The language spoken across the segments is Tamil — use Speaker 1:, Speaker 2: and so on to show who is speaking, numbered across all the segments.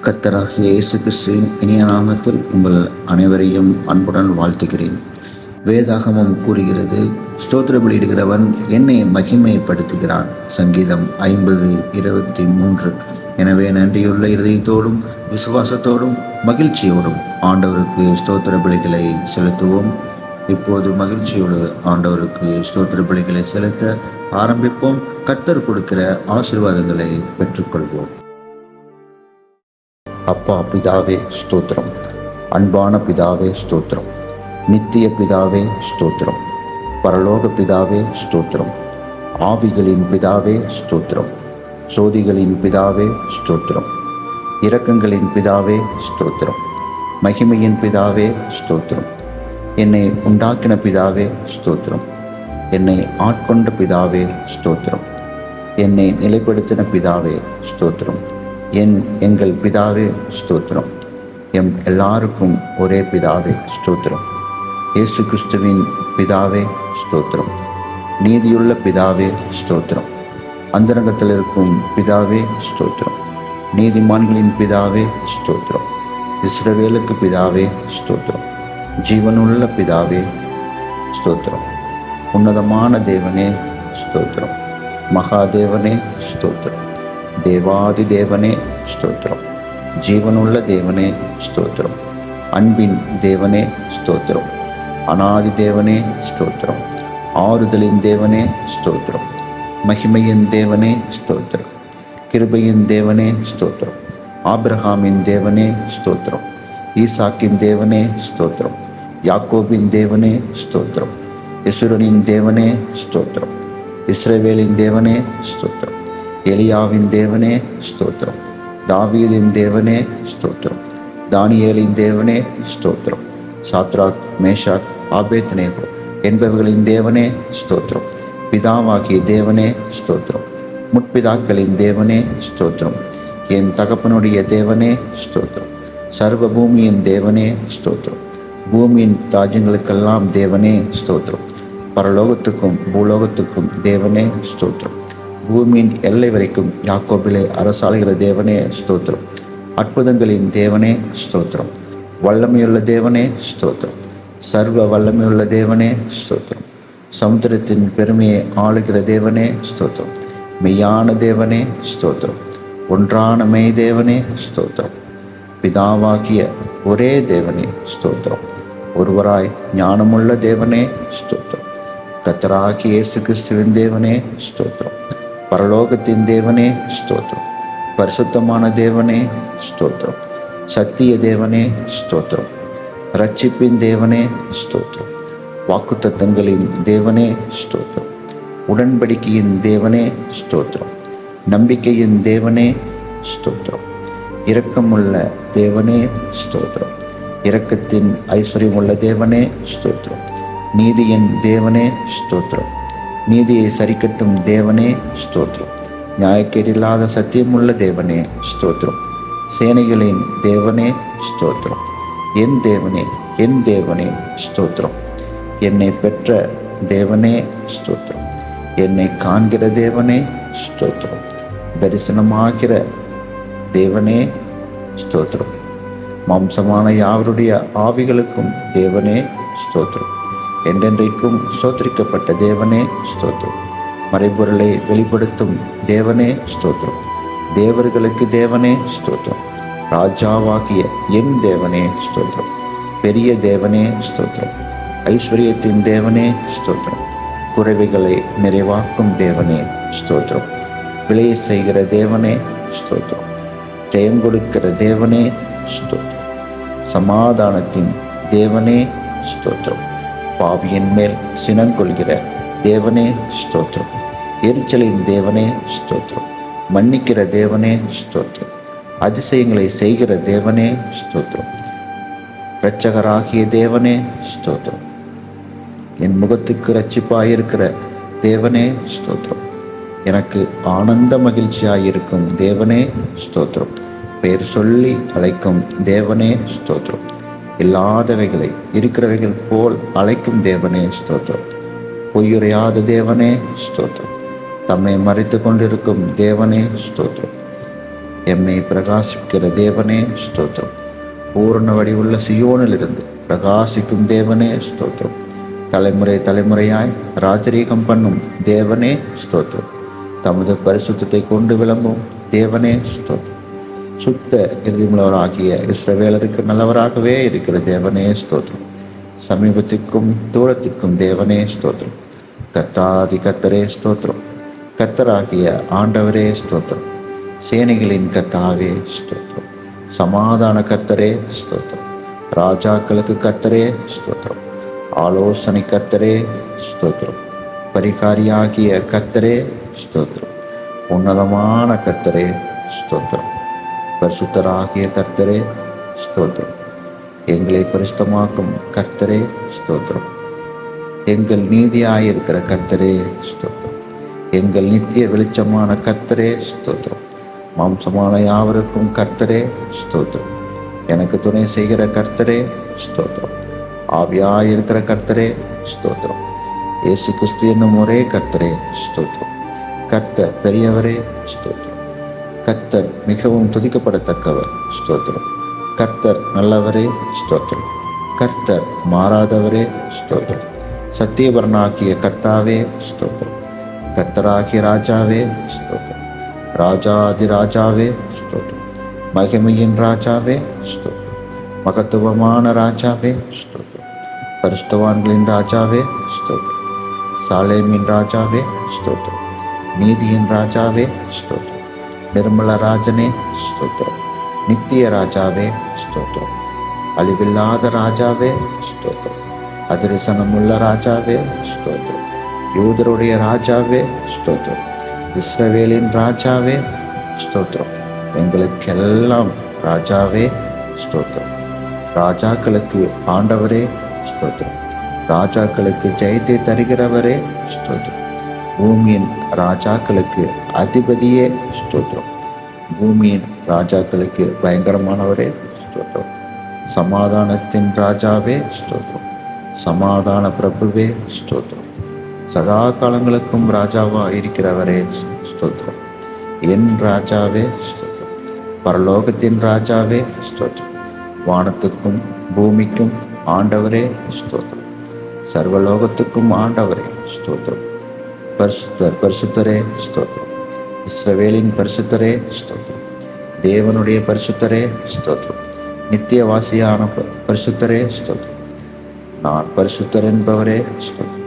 Speaker 1: கர்த்தராகிய இயேசு கிறிஸ்துவின் இனிய நாமத்தில் உங்கள் அனைவரையும் அன்புடன் வாழ்த்துகிறேன். வேதாகமம் கூறுகிறது, ஸ்தோத்திர பலியிடுகிறவன் என்னை மகிமைப்படுத்துகிறான். சங்கீதம் 50:23. எனவே நன்றியுள்ள இருதயத்தோடும் விசுவாசத்தோடும் மகிழ்ச்சியோடும் ஆண்டவருக்கு ஸ்தோத்திர பலிகளை செலுத்துவோம். இப்போது மகிழ்ச்சியோடு ஆண்டவருக்கு ஸ்தோத்திர பலிகளை செலுத்த ஆரம்பிப்போம். கர்த்தர் கொடுக்கிற ஆசீர்வாதங்களை பெற்றுக்கொள்வோம். அப்பா பிதாவே ஸ்தோத்திரம். அன்பான பிதாவே ஸ்தோத்திரம். நித்திய பிதாவே ஸ்தோத்திரம். பரலோக பிதாவே ஸ்தோத்திரம். ஆவிகளின் பிதாவே ஸ்தோத்திரம். சோதிகளின் பிதாவே ஸ்தோத்திரம். இரக்கங்களின் பிதாவே ஸ்தோத்திரம். மகிமையின் பிதாவே ஸ்தோத்திரம். என்னை உண்டாக்கின பிதாவே ஸ்தோத்திரம். என்னை ஆட்கொண்ட பிதாவே ஸ்தோத்திரம். என்னை நிலைப்படுத்தின பிதாவே ஸ்தோத்திரம். எங்கள் பிதாவே ஸ்தோத்திரம். எல்லாருக்கும் ஒரே பிதாவே ஸ்தோத்திரம். இயேசு கிறிஸ்துவின் பிதாவே ஸ்தோத்திரம். நீதியுள்ள பிதாவே ஸ்தோத்திரம். அந்தரங்கத்தில் இருக்கும் பிதாவே ஸ்தோத்திரம். நீதிமான்களின் பிதாவே ஸ்தோத்திரம். இஸ்ரவேலுக்கு பிதாவே ஸ்தோத்திரம். ஜீவனுள்ள பிதாவே ஸ்தோத்திரம். உன்னதமான தேவனே ஸ்தோத்திரம். மகாதேவனே ஸ்தோத்திரம். தேவாதி தேவனே ஸ்தோத்திரம். ஜீவனுள்ள தேவனே ஸ்தோத்திரம். அன்பின் தேவனே ஸ்தோத்திரம். அநாதி தேவனே ஸ்தோத்திரம். ஆறுதலின் தேவனே ஸ்தோத்திரம். மகிமையின் தேவனே ஸ்தோத்திரம். கிருபையின் தேவனே ஸ்தோத்திரம். ஆபிரகாமின் தேவனே ஸ்தோத்திரம். ஈசாக்கின் தேவனே ஸ்தோத்திரம். யாக்கோபின் தேவனே ஸ்தோத்திரம். யெசுரனின் தேவனே ஸ்தோத்திரம். இஸ்ரவேலின் தேவனே ஸ்தோத்திரம். எலியாவின் தேவனே ஸ்தோத்திரம். தாவீதின் தேவனே ஸ்தோத்திரம். தானியேலின் தேவனே ஸ்தோத்திரம். சாத்ராக், மேஷாக், ஆபேத்நேகோ என்பவர்களின் தேவனே ஸ்தோத்திரம். பிதாவாகிய தேவனே ஸ்தோத்திரம். முற்பிதாக்களின் தேவனே ஸ்தோத்திரம். என் தகப்பனுடைய தேவனே ஸ்தோத்திரம். சர்வ பூமியின் தேவனே ஸ்தோத்திரம். பூமியின் ராஜ்யங்களுக்கெல்லாம் தேவனே ஸ்தோத்திரம். பரலோகத்துக்கும் பூலோகத்துக்கும் தேவனே ஸ்தோத்திரம். பூமியின் எல்லை வரைக்கும் யாக்கோபிலே அரசாளுகிற தேவனே ஸ்தோத்திரம். அற்புதங்களின் தேவனே ஸ்தோத்திரம். வல்லமையுள்ள தேவனே ஸ்தோத்திரம். சர்வ வல்லமையுள்ள தேவனே ஸ்தோத்திரம். சமுத்திரத்தின் பெருமையை ஆளுகிற தேவனே ஸ்தோத்திரம். மெய்யான தேவனே ஸ்தோத்திரம். ஒன்றான மெய் தேவனே ஸ்தோத்திரம். பிதாவாகிய ஒரே தேவனே ஸ்தோத்திரம். ஒருவராய் ஞானமுள்ள தேவனே ஸ்தோத்திரம். கர்த்தராகிய இயேசு கிறிஸ்துவின் தேவனே ஸ்தோத்திரம். பரலோகத்தின் தேவனே ஸ்தோத்திரம். பரிசுத்தமான தேவனே ஸ்தோத்திரம். சத்திய தேவனே ஸ்தோத்திரம். இரட்சிப்பின் தேவனே ஸ்தோத்திரம். வாக்குத்தத்தங்களின் தேவனே ஸ்தோத்திரம். உடன்படிக்கையின் தேவனே ஸ்தோத்திரம். நம்பிக்கையின் தேவனே ஸ்தோத்திரம். இரக்கமுள்ள தேவனே ஸ்தோத்திரம். இரக்கத்தின் ஐஸ்வர்யமுள்ள தேவனே ஸ்தோத்திரம். நீதியின் தேவனே ஸ்தோத்திரம். நீதியை சரிக்கட்டும் தேவனே ஸ்தோத்திரம். நியாயக்கேடில்லாத சத்தியமுள்ள தேவனே ஸ்தோத்திரம். சேனைகளின் தேவனே ஸ்தோத்திரம். என் தேவனே, என் தேவனே ஸ்தோத்திரம். என்னை பெற்ற தேவனே ஸ்தோத்திரம். என்னை காண்கிற தேவனே ஸ்தோத்திரம். தரிசனமாகிற தேவனே ஸ்தோத்திரம். மாம்சமான யாவருடைய ஆவிகளுக்கும் தேவனே ஸ்தோத்திரம். என்றென்றைக்கும் ஸ்தோத்திரிக்கப்பட்ட தேவனே ஸ்தோத்திரம். மறைபொருளை வெளிப்படுத்தும் தேவனே ஸ்தோத்திரம். தேவர்களுக்கு தேவனே ஸ்தோத்திரம். ராஜாவாகிய என் தேவனே ஸ்தோத்திரம். பெரிய தேவனே ஸ்தோத்திரம். ஐஸ்வர்யத்தின் தேவனே ஸ்தோத்திரம். குறைவுகளை நிறைவாக்கும் தேவனே ஸ்தோத்திரம். விளைய செய்கிற தேவனே ஸ்தோத்திரம். ஜெயங்கொடுக்கிற தேவனே ஸ்தோத்திரம். சமாதானத்தின் தேவனே ஸ்தோத்திரம். பாவியின் மேல் சினங்கொள்கிற தேவனே ஸ்தோத்திரம். எரிச்சலின் தேவனே ஸ்தோத்திரம். மன்னிக்கிற தேவனே ஸ்தோத்திரம். அதிசயங்களை செய்கிற தேவனே ஸ்தோத்திரம். இரட்சகராகிய தேவனே ஸ்தோத்திரம். என் முகத்துக்கு இரட்சிப்பாயிருக்கிற தேவனே ஸ்தோத்திரம். எனக்கு ஆனந்த மகிழ்ச்சியாயிருக்கும் தேவனே ஸ்தோத்திரம். பெயர் சொல்லி அழைக்கும் தேவனே ஸ்தோத்திரம். இல்லாதவைகளை இருக்கிறவைகள் போல் அழைக்கும் தேவனே ஸ்தோத்திரம். பொய்யுரையாத தேவனே ஸ்தோத்திரம். தம்மை மறைத்து கொண்டிருக்கும் தேவனே ஸ்தோத்திரம். எம்மை பிரகாசிக்கிற தேவனே ஸ்தோத்திரம். பூரண வடிவுள்ள சியோனிலிருந்து பிரகாசிக்கும் தேவனே ஸ்தோத்திரம். தலைமுறை தலைமுறையாய் ராஜரீகம் பண்ணும் தேவனே ஸ்தோத்திரம். தமது பரிசுத்தத்தை கொண்டு விளம்பும் தேவனே ஸ்தோத்திரம். சுத்த இறுதியுள்ளவராகிய இஸ்ரவேலருக்கு நல்லவராகவே இருக்கிற தேவனே ஸ்தோத்திரம். சமீபத்திற்கும் தூரத்திற்கும் தேவனே ஸ்தோத்திரம். கர்த்தாதி கர்த்தரே ஸ்தோத்திரம். கர்த்தராகிய ஆண்டவரே ஸ்தோத்திரம். சேனைகளின் கர்த்தாவே ஸ்தோத்திரம். சமாதான கர்த்தரே ஸ்தோத்திரம். ராஜாக்களுக்கு கர்த்தரே ஸ்தோத்திரம். ஆலோசனை கர்த்தரே ஸ்தோத்திரம். பரிகாரியாகிய கர்த்தரே ஸ்தோத்திரம். உன்னதமான கர்த்தரே ஸ்தோத்திரம். பரிசுத்தராகிய கர்த்தரே ஸ்தோத்திரம். எங்களை பரிசுத்தமாக்கும் கர்த்தரே ஸ்தோத்திரம். எங்கள் நீதியாயிருக்கிற கர்த்தரே ஸ்தோத்திரம். எங்கள் நித்திய வெளிச்சமான கர்த்தரே ஸ்தோத்திரம். மாம்சமான யாவருக்கும் கர்த்தரே ஸ்தோத்திரம். எனக்கு துணை செய்கிற கர்த்தரே ஸ்தோத்திரம். ஆவியாயிருக்கிற கர்த்தரே ஸ்தோத்திரம். இயேசு கிறிஸ்து என்னும் ஒரே கர்த்தரே ஸ்தோத்திரம். கர்த்தர் பெரியவரே ஸ்தோத்திரம். கர்த்தர் மிகவும் துதிக்கப்படத்தக்கவர் ஸ்தோத்திரம். கர்த்தர் நல்லவரே ஸ்தோத்திரம். கர்த்தர் மாறாதவரே ஸ்தோத்திரம். சத்தியபரனாகிய கர்த்தாவே ஸ்தோத்திரம். கர்த்தராகிய ராஜாவே ஸ்தோத்திரம். ராஜாதி ராஜாவே ஸ்தோத்திரம். மகிமையின் ராஜாவே ஸ்தோத்திரம். மகத்துவமான ராஜாவே ஸ்தோத்திரம். பரிசுத்தவான்களின் ராஜாவே ஸ்தோத்திரம். சாலேமின் ராஜாவே ஸ்தோத்திரம். நீதியின் ராஜாவே ஸ்தோத்திரம். நிர்மல ராஜனே ஸ்தோத்திரம். நித்திய ராஜாவே ஸ்தோத்திரம். அழிவில்லாத ராஜாவே ஸ்தோத்திரம். அதிரசனமுள்ள ராஜாவே ஸ்தோத்திரம். யூதருடைய ராஜாவே ஸ்தோத்திரம். இஸ்ரவேலின் ராஜாவே ஸ்தோத்திரம். எங்களுக்கெல்லாம் ராஜாவே ஸ்தோத்திரம். ராஜாக்களுக்கு ஆண்டவரே ஸ்தோத்திரம். ராஜாக்களுக்கு ஜெயத்தை தருகிறவரே ஸ்தோத்திரம். பூமியின் ராஜாக்களுக்கு அதிபதியே ஸ்தோத்திரம். பூமியின் ராஜாக்களுக்கு பயங்கரமானவரே ஸ்தோத்திரம். சமாதானத்தின் ராஜாவே ஸ்தோத்திரம். சமாதான பிரபுவே ஸ்தோத்திரம். சதா காலங்களுக்கும் ராஜாவா இருக்கிறவரே ஸ்தோத்திரம். என் ராஜாவே ஸ்தோத்திரம். பரலோகத்தின் ராஜாவே ஸ்தோத்திரம். வானத்துக்கும் பூமிக்கும் ஆண்டவரே ஸ்தோத்திரம். சர்வலோகத்துக்கும் ஆண்டவரே ஸ்தோத்திரம். பரிசுத்தர் பரிசுத்தரே ஸ்தோத்திரம். இஸ்ரவேலின் பரிசுத்தரே ஸ்தோத்திரம். தேவனுடைய பரிசுத்தரே ஸ்தோத்திரம். நித்தியவாசியான பரிசுத்தரே ஸ்தோத்திரம். நான் பரிசுத்தர் என்பவரே ஸ்தோத்திரம்.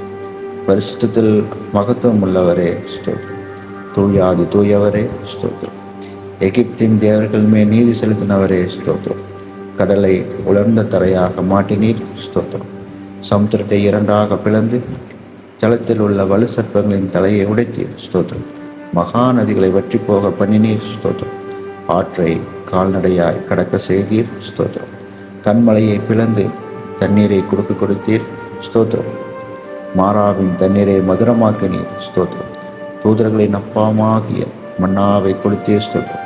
Speaker 1: பரிசுத்தத்தில் மகத்துவம் உள்ளவரே ஸ்தோத்திரம். தூயாதி தூயவரே ஸ்தோத்திரம். எகிப்தின் தேவர்கள் மேல் நீதி செலுத்தினவரே ஸ்தோத்திரம். கடலை உலர்ந்த தரையாக மாட்டினீர் ஸ்தோத்திரம். சமுத்திரத்தை இரண்டாக பிளந்து ஜலத்தில் உள்ள வலு சர்ப்பங்களின் தலையை உடைத்தீர் ஸ்தோத்திரம். மகா நதிகளை வற்றி போக பண்ணினீர் ஸ்தோத்திரம். ஆற்றை கால்நடையாய் கடக்க செய்தீர் ஸ்தோத்திரம். கண்மலையை பிளந்து தண்ணீரை கொடுத்தீர் ஸ்தோத்திரம். மாறாவின் தண்ணீரை மதுரமாக்கினீர் ஸ்தோத்திரம். தூதர்களின் அப்பாமாகிய மன்னாவை கொடுத்தீர் ஸ்தோத்திரம்.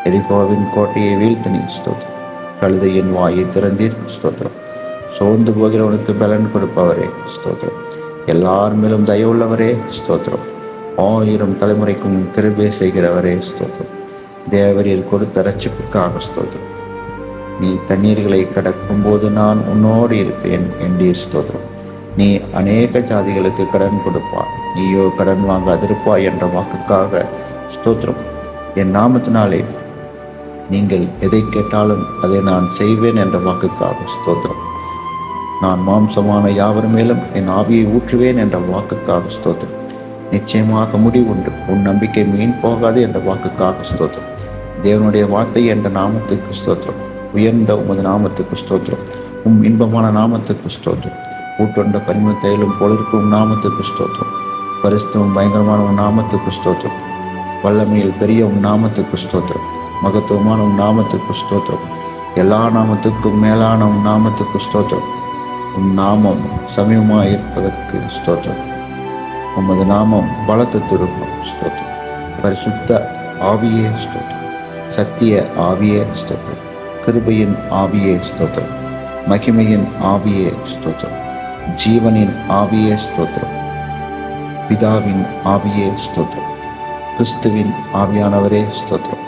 Speaker 1: எரிகோவின் கோட்டையை வீழ்த்தினீர் ஸ்தோத்திரம். கழுதையின் வாயை திறந்தீர் ஸ்தோத்திரம். சோர்ந்து போகிறவனுக்கு பலன் கொடுப்பவரே ஸ்தோத்திரம். எல்லார் மேலும் தயவுள்ளவரே ஸ்தோத்திரம். 1000 தலைமுறைக்கும் கிருபை செய்கிறவரே ஸ்தோத்திரம். தேவரீர் கொடுத்த ரட்சிப்புக்காக ஸ்தோத்திரம். நீ தண்ணீர்களை கடக்கும் போது நான் உன்னோடு இருப்பேன் என்றீர் ஸ்தோத்திரம். நீ அநேக ஜாதிகளுக்கு கடன் கொடுப்பாய், நீயோ கடன் வாங்காதிருப்பாய் என்ற வாக்குக்காக ஸ்தோத்திரம். என் நாமத்தினாலே நீங்கள் எதை கேட்டாலும் அதை நான் செய்வேன் என்ற வாக்குக்காக ஸ்தோத்திரம். நான் மாம்சமான யாவர் மேலும் என் ஆவியை ஊற்றுவேன் என்ற வாக்குக்காக ஸ்தோத்திரம். நிச்சயமாக முடிவுண்டு, உன் நம்பிக்கை மீன் போகாது என்ற வாக்குக்காக ஸ்தோத்திரம். தேவனுடைய வார்த்தை என்ற நாமத்துக்கு ஸ்தோத்திரம். உயர்ந்த உமது நாமத்துக்கு ஸ்தோத்திரம். இன்பமான நாமத்துக்கு ஸ்தோத்திரம். ஊட்டொண்ட பரிமளத்தையிலும் பொழுதுக்கும் நாமத்துக்கு ஸ்தோத்திரம். பரிசுத்தமும் பயங்கரமான நாமத்துக்கு ஸ்தோத்திரம். வல்லமையில் பெரிய நாமத்துக்கு ஸ்தோத்திரம். மகத்துவமான நாமத்துக்கு ஸ்தோத்திரம். எல்லா நாமத்துக்கும் மேலான நாமத்துக்கு ஸ்தோத்திரம். நாமம் சமயமாய் இருப்பதற்கு ஸ்தோத்திரம். உமது நாமம் பலத்த துருக்கம் ஸ்தோத்திரம். பரிசுத்த ஆவியே ஸ்தோத்திரம். சத்திய ஆவியே ஸ்தோத்திரம். கிருபையின் ஆவியே ஸ்தோத்திரம். மகிமையின் ஆவியே ஸ்தோத்திரம். ஜீவனின் ஆவியே ஸ்தோத்திரம். பிதாவின் ஆவியே ஸ்தோத்திரம். கிறிஸ்துவின் ஆவியானவரே ஸ்தோத்திரம்.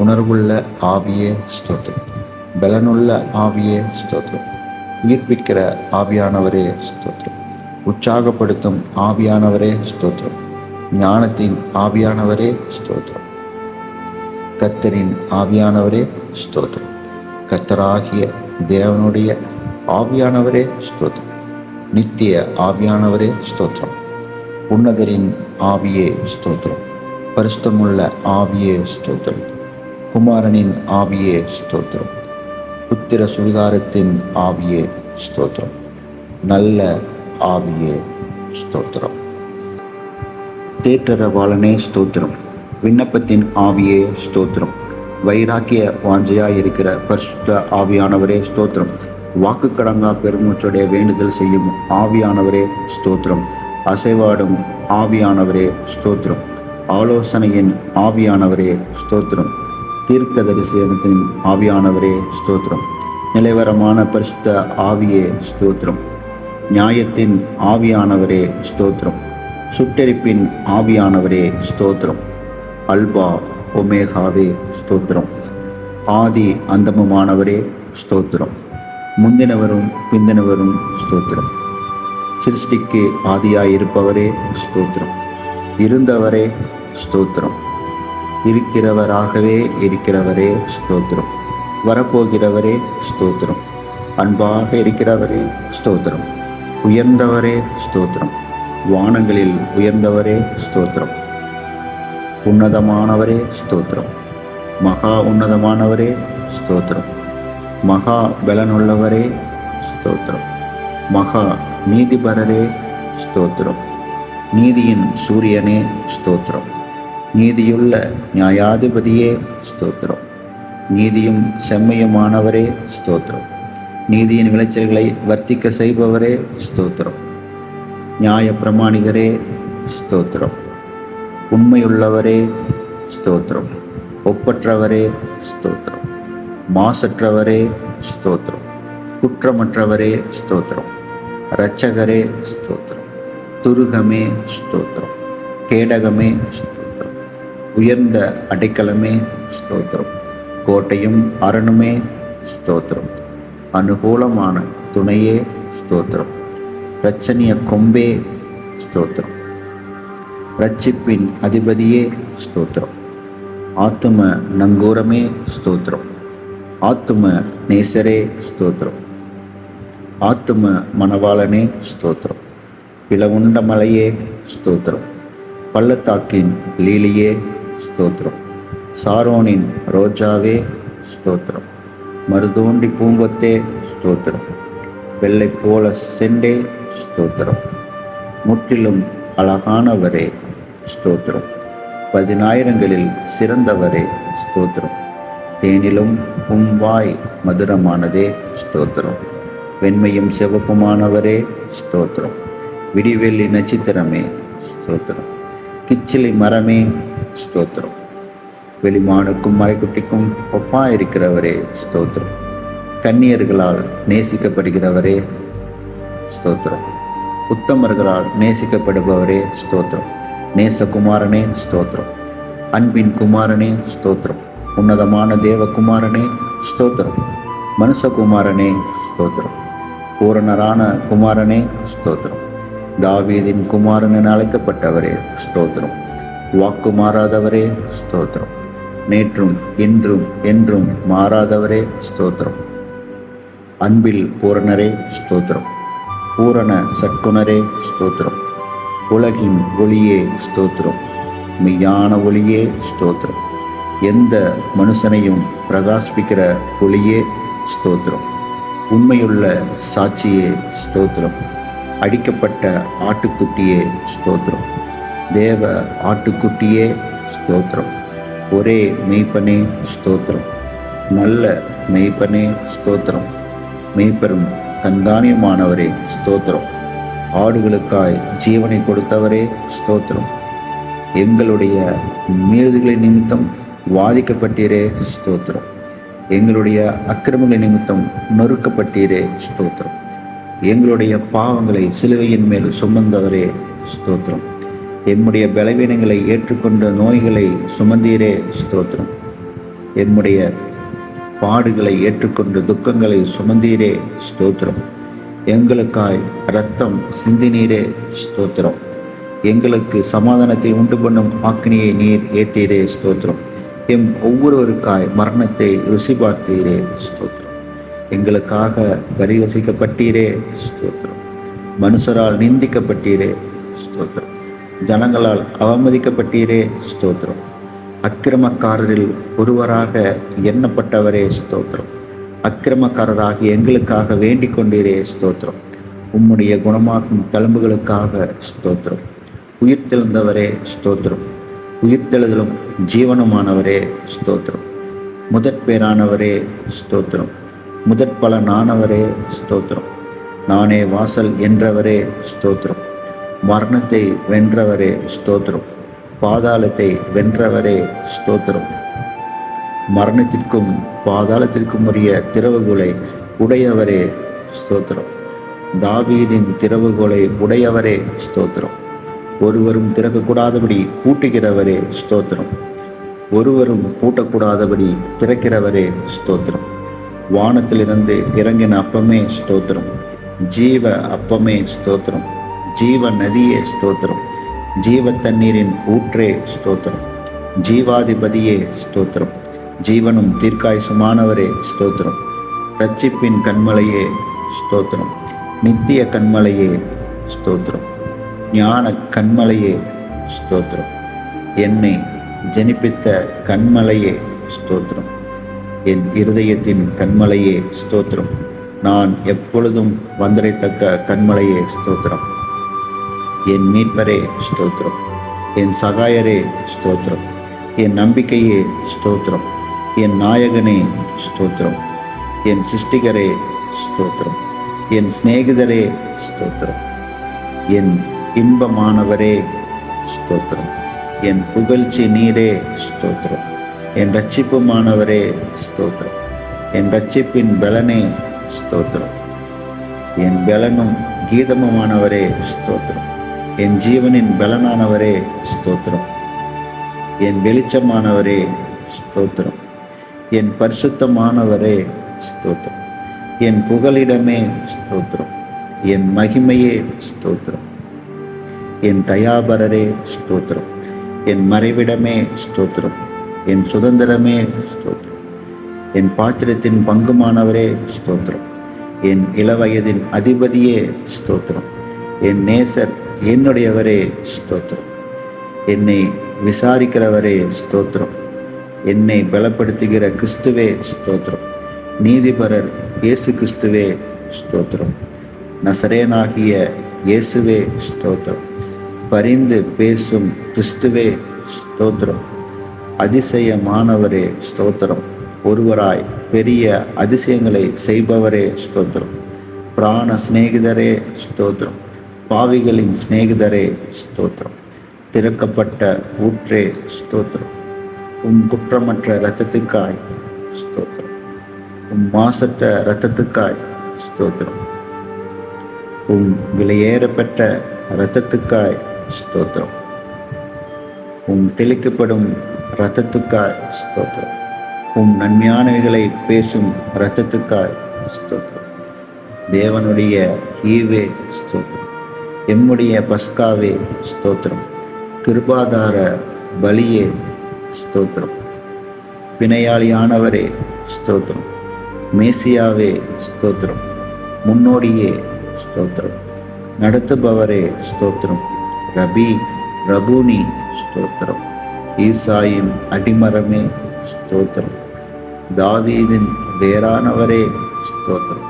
Speaker 1: உணர்வுள்ள ஆவியே ஸ்தோத்திரம். பலனுள்ள ஆவியே ஸ்தோத்திரம். உயிர்ப்பிக்கிற ஆவியானவரே ஸ்தோத்திரம். உற்சாகப்படுத்தும் ஆவியானவரே ஸ்தோத்திரம். ஞானத்தின் ஆவியானவரே ஸ்தோத்திரம். கர்த்தரின் ஆவியானவரே ஸ்தோத்திரம். கர்த்தராகிய தேவனுடைய ஆவியானவரே ஸ்தோத்திரம். நித்திய ஆவியானவரே ஸ்தோத்திரம். உன்னதரின் ஆவியே ஸ்தோத்திரம். பரிசுத்தமுள்ள ஆவியே ஸ்தோத்திரம். குமாரனின் ஆவியே ஸ்தோத்திரம். புத்திர சுவிகாரத்தின் ஆவியே ஸ்தோத்திரம். நல்ல ஆவியே ஸ்தோத்திரம். தேற்றரவாளனே ஸ்தோத்திரம். விண்ணப்பத்தின் ஆவியே ஸ்தோத்திரம். வைராக்கிய வாஞ்சையாய் இருக்கிற பரிசுத்த ஆவியானவரே ஸ்தோத்திரம். வாக்கு கடங்கா பெருமூச்சுடைய வேண்டுதல் செய்யும் ஆவியானவரே ஸ்தோத்திரம். அசைவாடும் ஆவியானவரே ஸ்தோத்திரம். ஆலோசனையின் ஆவியானவரே ஸ்தோத்திரம். தீர்க்க தரிசனத்தின் ஆவியானவரே ஸ்தோத்திரம். நிலைவரமான பரிசுத்த ஆவியே ஸ்தோத்திரம். நியாயத்தின் ஆவியானவரே ஸ்தோத்திரம். சுட்டெரிப்பின் ஆவியானவரே ஸ்தோத்திரம். அல்பா ஒமேகாவே ஸ்தோத்திரம். ஆதி அந்தமுமானவரே ஸ்தோத்திரம். முந்தினவரும் பிந்தினவரும் ஸ்தோத்திரம். சிருஷ்டிக்கு ஆதியாயிருப்பவரே ஸ்தோத்திரம். இருந்தவரே ஸ்தோத்திரம். இருக்கிறவராகவே இருக்கிறவரே ஸ்தோத்திரம். வரப்போகிறவரே ஸ்தோத்திரம். அன்பாக இருக்கிறவரே ஸ்தோத்திரம். உயர்ந்தவரே ஸ்தோத்திரம். வானங்களில் உயர்ந்தவரே ஸ்தோத்திரம். உன்னதமானவரே ஸ்தோத்திரம். மகா உன்னதமானவரே ஸ்தோத்திரம். மகா பலனுள்ளவரே ஸ்தோத்திரம். மகா நீதிபரரே ஸ்தோத்திரம். நீதியின் சூரியனே ஸ்தோத்திரம். நீதியுள்ள நியாயாதிபதியே ஸ்தோத்திரம். நீதியும் செம்மையுமானவரே ஸ்தோத்திரம். நீதியின் விளைச்சல்களை வர்த்திக்க செய்பவரே ஸ்தோத்திரம். நியாய பிரமாணிகரே ஸ்தோத்திரம். உண்மையுள்ளவரே ஸ்தோத்திரம். ஒப்பற்றவரே ஸ்தோத்திரம். மாசற்றவரே ஸ்தோத்திரம். குற்றமற்றவரே ஸ்தோத்திரம். இரட்சகரே ஸ்தோத்திரம். துருகமே ஸ்தோத்திரம். கேடகமே ஸ்தோத்திரம். உயர்ந்த அடைக்கலமே ஸ்தோத்திரம். கோட்டையும் அரணுமே ஸ்தோத்திரம். அனுகூலமான துணையே ஸ்தோத்திரம். இரட்சணிய கொம்பே ஸ்தோத்திரம். இரட்சிப்பின் அதிபதியே ஸ்தோத்திரம். ஆத்தும நங்கூரமே ஸ்தோத்திரம். ஆத்தும நேசரே ஸ்தோத்திரம். ஆத்தும மணவாளனே ஸ்தோத்திரம். பிளவுண்ட மலையே ஸ்தோத்திரம். பள்ளத்தாக்கின் லீலியே ஸ்தோத்திரம். சாரோனின் ரோஜாவே ஸ்தோத்திரம். மருதோண்டி பூங்கொத்தே ஸ்தோத்திரம். வெள்ளை போல செண்டே ஸ்தோத்திரம். முற்றிலும் அழகானவரே ஸ்தோத்திரம். 10,000களில் சிறந்தவரே ஸ்தோத்திரம். தேனிலும் வாய் மதுரமானதே ஸ்தோத்திரம். வெண்மையும் சிவப்புமானவரே ஸ்தோத்திரம். விடிவெள்ளி நட்சத்திரமே ஸ்தோத்திரம். கிச்சிலி மரமே ஸ்தோத்திரம். வெளிமானுக்கும் மறைக்குட்டிக்கும் ஒப்பாயிருக்கிறவரே ஸ்தோத்திரம். கன்னியர்களால் நேசிக்கப்படுகிறவரே ஸ்தோத்திரம். உத்தமர்களால் நேசிக்கப்படுபவரே ஸ்தோத்திரம். நேசகுமாரனே ஸ்தோத்திரம். அன்பின் குமாரனே ஸ்தோத்திரம். உன்னதமான தேவகுமாரனே ஸ்தோத்திரம். மனுஷகுமாரனே ஸ்தோத்திரம். பூரணரான குமாரனே ஸ்தோத்திரம். தாவீதின் குமாரன் என அழைக்கப்பட்டவரே ஸ்தோத்திரம். வாக்கு மாறாதவரே ஸ்தோத்திரம். நேற்றும் இன்றும் என்றும் மாறாதவரே ஸ்தோத்திரம். அன்பில் பூரணரே ஸ்தோத்திரம். பூரண சற்குணரே ஸ்தோத்திரம். உலகின் ஒளியே ஸ்தோத்திரம். மெய்யான ஒளியே ஸ்தோத்திரம். எந்த மனுஷனையும் பிரகாசிப்பிக்கிற ஒளியே ஸ்தோத்திரம். உண்மையுள்ள சாட்சியே ஸ்தோத்திரம். அடிக்கப்பட்ட ஆட்டுக்குட்டியே ஸ்தோத்திரம். தேவ ஆட்டுக்குட்டியே ஸ்தோத்திரம். ஒரே மெய்ப்பனே ஸ்தோத்திரம். நல்ல மெய்ப்பனே ஸ்தோத்திரம். மெய்ப்பெரும் கண்காணியமானவரே ஸ்தோத்திரம். ஆடுகளுக்காய் ஜீவனை கொடுத்தவரே ஸ்தோத்திரம். எங்களுடைய மீறுதல்களின் நிமித்தம் வாதிக்கப்பட்டீரே ஸ்தோத்திரம். எங்களுடைய அக்கிரமங்களின் நிமித்தம் நொறுக்கப்பட்டீரே ஸ்தோத்திரம். எங்களுடைய பாவங்களை சிலுவையின் மேல் சுமந்தவரே ஸ்தோத்திரம். எம்முடைய பலவீனங்களை ஏற்றுக்கொண்ட நோய்களை சுமந்தீரே ஸ்தோத்திரம். எம்முடைய பாடுகளை ஏற்றுக்கொண்டு துக்கங்களை சுமந்தீரே ஸ்தோத்திரம். எங்களுக்காய் இரத்தம் சிந்தினீரே ஸ்தோத்திரம். எங்களுக்கு சமாதானத்தை உண்டு பண்ணும் ஆக்கினியை நீர் ஏற்றீரே ஸ்தோத்திரம். எம் ஒவ்வொருவருக்காய் மரணத்தை ருசி பார்த்தீரே ஸ்தோத்திரம். எங்களுக்காக பரிகசிக்கப்பட்டீரே ஸ்தோத்திரம். மனுஷரால் நிந்திக்கப்பட்டீரே ஸ்தோத்திரம். ஜனங்களால் அவமதிக்கப்பட்டீரே ஸ்தோத்திரம். அக்கிரமக்காரரில் ஒருவராக எண்ணப்பட்டவரே ஸ்தோத்திரம். அக்கிரமக்காரராக எங்களுக்காக வேண்டிக் கொண்டீரே ஸ்தோத்திரம். உம்முடைய குணமாக்கும் தழும்புகளுக்காக ஸ்தோத்திரம். உயிர்த்தெழுந்தவரே ஸ்தோத்திரம். உயிர்த்தெழுதலும் ஜீவனுமானவரே ஸ்தோத்திரம். முதற்பேரானவரே ஸ்தோத்திரம். முதற்பலனானவரே ஸ்தோத்திரம். நானே வாசல் என்றவரே ஸ்தோத்திரம். மரணத்தை வென்றவரே ஸ்தோத்திரம். பாதாளத்தை வென்றவரே ஸ்தோத்திரம். மரணத்திற்கும் பாதாளத்திற்கும் உரிய திறவுகோலை உடையவரே ஸ்தோத்திரம். தாவீதின் திறவுகோலை உடையவரே ஸ்தோத்திரம். ஒருவரும் திறக்கக்கூடாதபடி பூட்டுகிறவரே ஸ்தோத்திரம். ஒருவரும் பூட்டக்கூடாதபடி திறக்கிறவரே ஸ்தோத்திரம். வானத்திலிருந்து இறங்கின அப்பமே ஸ்தோத்திரம். ஜீவ அப்பமே ஸ்தோத்திரம். ஜீவ நதியே ஸ்தோத்திரம். ஜீவ தண்ணீரின் ஊற்றே ஸ்தோத்திரம். ஜீவாதிபதியே ஸ்தோத்திரம். ஜீவனும் தீர்க்காயுசுமானவரே ஸ்தோத்திரம். இரட்சிப்பின் கண்மலையே ஸ்தோத்திரம். நித்திய கண்மலையே ஸ்தோத்திரம். ஞான கண்மலையே ஸ்தோத்திரம். என்னை ஜனிப்பித்த கண்மலையே ஸ்தோத்திரம். என் இருதயத்தின் கண்மலையே ஸ்தோத்திரம். நான் எப்பொழுதும் வந்தடைத்தக்க கண்மலையே ஸ்தோத்திரம். என் மீட்பரே ஸ்தோத்திரம். என் சகாயரே ஸ்தோத்திரம். என் நம்பிக்கையே ஸ்தோத்திரம். என் நாயகனே ஸ்தோத்திரம். என் சிருஷ்டிகரே ஸ்தோத்திரம். என் சிநேகிதரே ஸ்தோத்திரம். என் இன்பமானவரே ஸ்தோத்திரம். என் புகழ்ச்சி நீரே ஸ்தோத்திரம். என் இரட்சிப்புமானவரே ஸ்தோத்திரம். என் இரட்சிப்பின் பலனே ஸ்தோத்திரம். என் பலனும் கீதமுமானவரே ஸ்தோத்திரம். என் ஜீவனின் பலனானவரே ஸ்தோத்திரம். என் வெளிச்சமானவரே ஸ்தோத்திரம். என் பரிசுத்தமானவரே ஸ்தோத்திரம். என் புகலிடமே ஸ்தோத்திரம். என் மகிமையே ஸ்தோத்திரம். என் தயாபரரே ஸ்தோத்திரம். என் மறைவிடமே ஸ்தோத்திரம். என் சுதந்திரமே ஸ்தோத்திரம். என் பாத்திரத்தின் பங்குமானவரே ஸ்தோத்திரம். என் இளவயதின் அதிபதியே ஸ்தோத்திரம். என் நேசர் என்னுடையவரே ஸ்தோத்திரம். என்னை விசாரிக்கிறவரே ஸ்தோத்திரம். என்னை பலப்படுத்துகிற கிறிஸ்துவே ஸ்தோத்திரம். நீதிபரர் இயேசு கிறிஸ்துவே ஸ்தோத்திரம். நசரேனாகிய இயேசுவே ஸ்தோத்திரம். பரிந்து பேசும் கிறிஸ்துவே ஸ்தோத்திரம். அதிசயமானவரே ஸ்தோத்திரம். ஒருவராய் பெரிய அதிசயங்களை செய்பவரே ஸ்தோத்திரம். பிராண சிநேகிதரே ஸ்தோத்திரம். பாவிகளின் சிநேகிதரே ஸ்தோத்திரம். திறக்கப்பட்ட ஊற்றே ஸ்தோத்திரம். குற்றமற்ற இரத்தத்துக்காய் ஸ்தோத்திரம். மாசற்ற இரத்தத்துக்காய் ஸ்தோத்திரம். விலையேறப்பெற்ற இரத்தத்துக்காய் ஸ்தோத்திரம். தெளிக்கப்படும் இரத்தத்துக்காய் ஸ்தோத்திரம். நன்மையானவைகளை பேசும் இரத்தத்துக்காய் ஸ்தோத்திரம். தேவனுடைய ஈவே ஸ்தோத்திரம். எம்முடைய பஸ்காவே ஸ்தோத்திரம். கிருபாதார பலியே ஸ்தோத்திரம். பிணையாளியானவரே ஸ்தோத்திரம். மேசியாவே ஸ்தோத்திரம். முன்னோடியே ஸ்தோத்திரம். நடத்துபவரே ஸ்தோத்திரம். ரபூனி ஸ்தோத்திரம். ஈசாயின் அடிமரமே ஸ்தோத்திரம். தாவீதின் வேறானவரே ஸ்தோத்திரம்.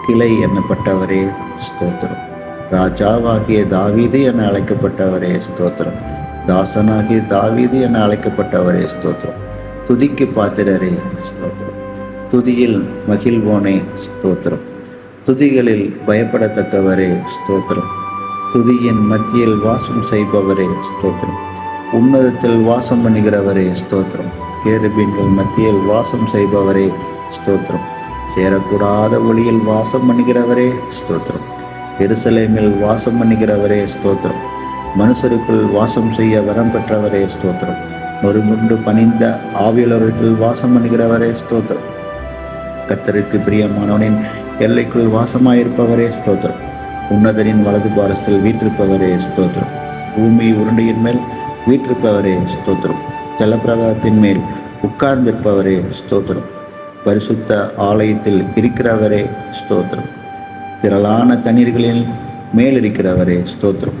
Speaker 1: கிளை எண்ணப்பட்டவரே ஸ்தோத்திரம். ராஜாவாகிய தாவீது என அழைக்கப்பட்டவரே ஸ்தோத்திரம். தாசனாகிய தாவீது என அழைக்கப்பட்டவரே ஸ்தோத்திரம். துதிக்கு பாத்திரரே ஸ்தோத்திரம். துதியில் மகிழ்வோனே ஸ்தோத்திரம். துதிகளில் பயப்படத்தக்கவரே ஸ்தோத்திரம். துதியின் மத்தியில் வாசம் செய்பவரே ஸ்தோத்திரம். உன்னதத்தில் வாசம் பண்ணுகிறவரே ஸ்தோத்திரம். கேருபீன்கள் மத்தியில் வாசம் செய்பவரே ஸ்தோத்திரம். சேரக்கூடாத ஒளியில் வாசம் பண்ணுகிறவரே ஸ்தோத்திரம். எருசலேமில் வாசம் பண்ணுகிறவரே ஸ்தோத்திரம். மனுஷருக்குள் வாசம் செய்ய வரம் பெற்றவரே ஸ்தோத்திரம். நொறுங்குண்டு பணிந்த ஆவியுள்ளவரிடத்தில் வாசம் பண்ணுகிறவரே ஸ்தோத்திரம். கர்த்தருக்கு பிரியமானவனின் எல்லைக்குள் வாசமாயிருப்பவரே ஸ்தோத்திரம். உன்னதரின் வலது பாரஸ்தில் வீற்றிருப்பவரே ஸ்தோத்திரம். பூமி உருண்டையின் மேல் வீற்றிருப்பவரே ஸ்தோத்திரம். ஜலப்பிரகாரத்தின் மேல் உட்கார்ந்திருப்பவரே ஸ்தோத்திரம். பரிசுத்த ஆலயத்தில் இருக்கிறவரே ஸ்தோத்திரம். திரளான தண்ணீர்களில் மேலிருக்கிறவரே ஸ்தோத்திரம்.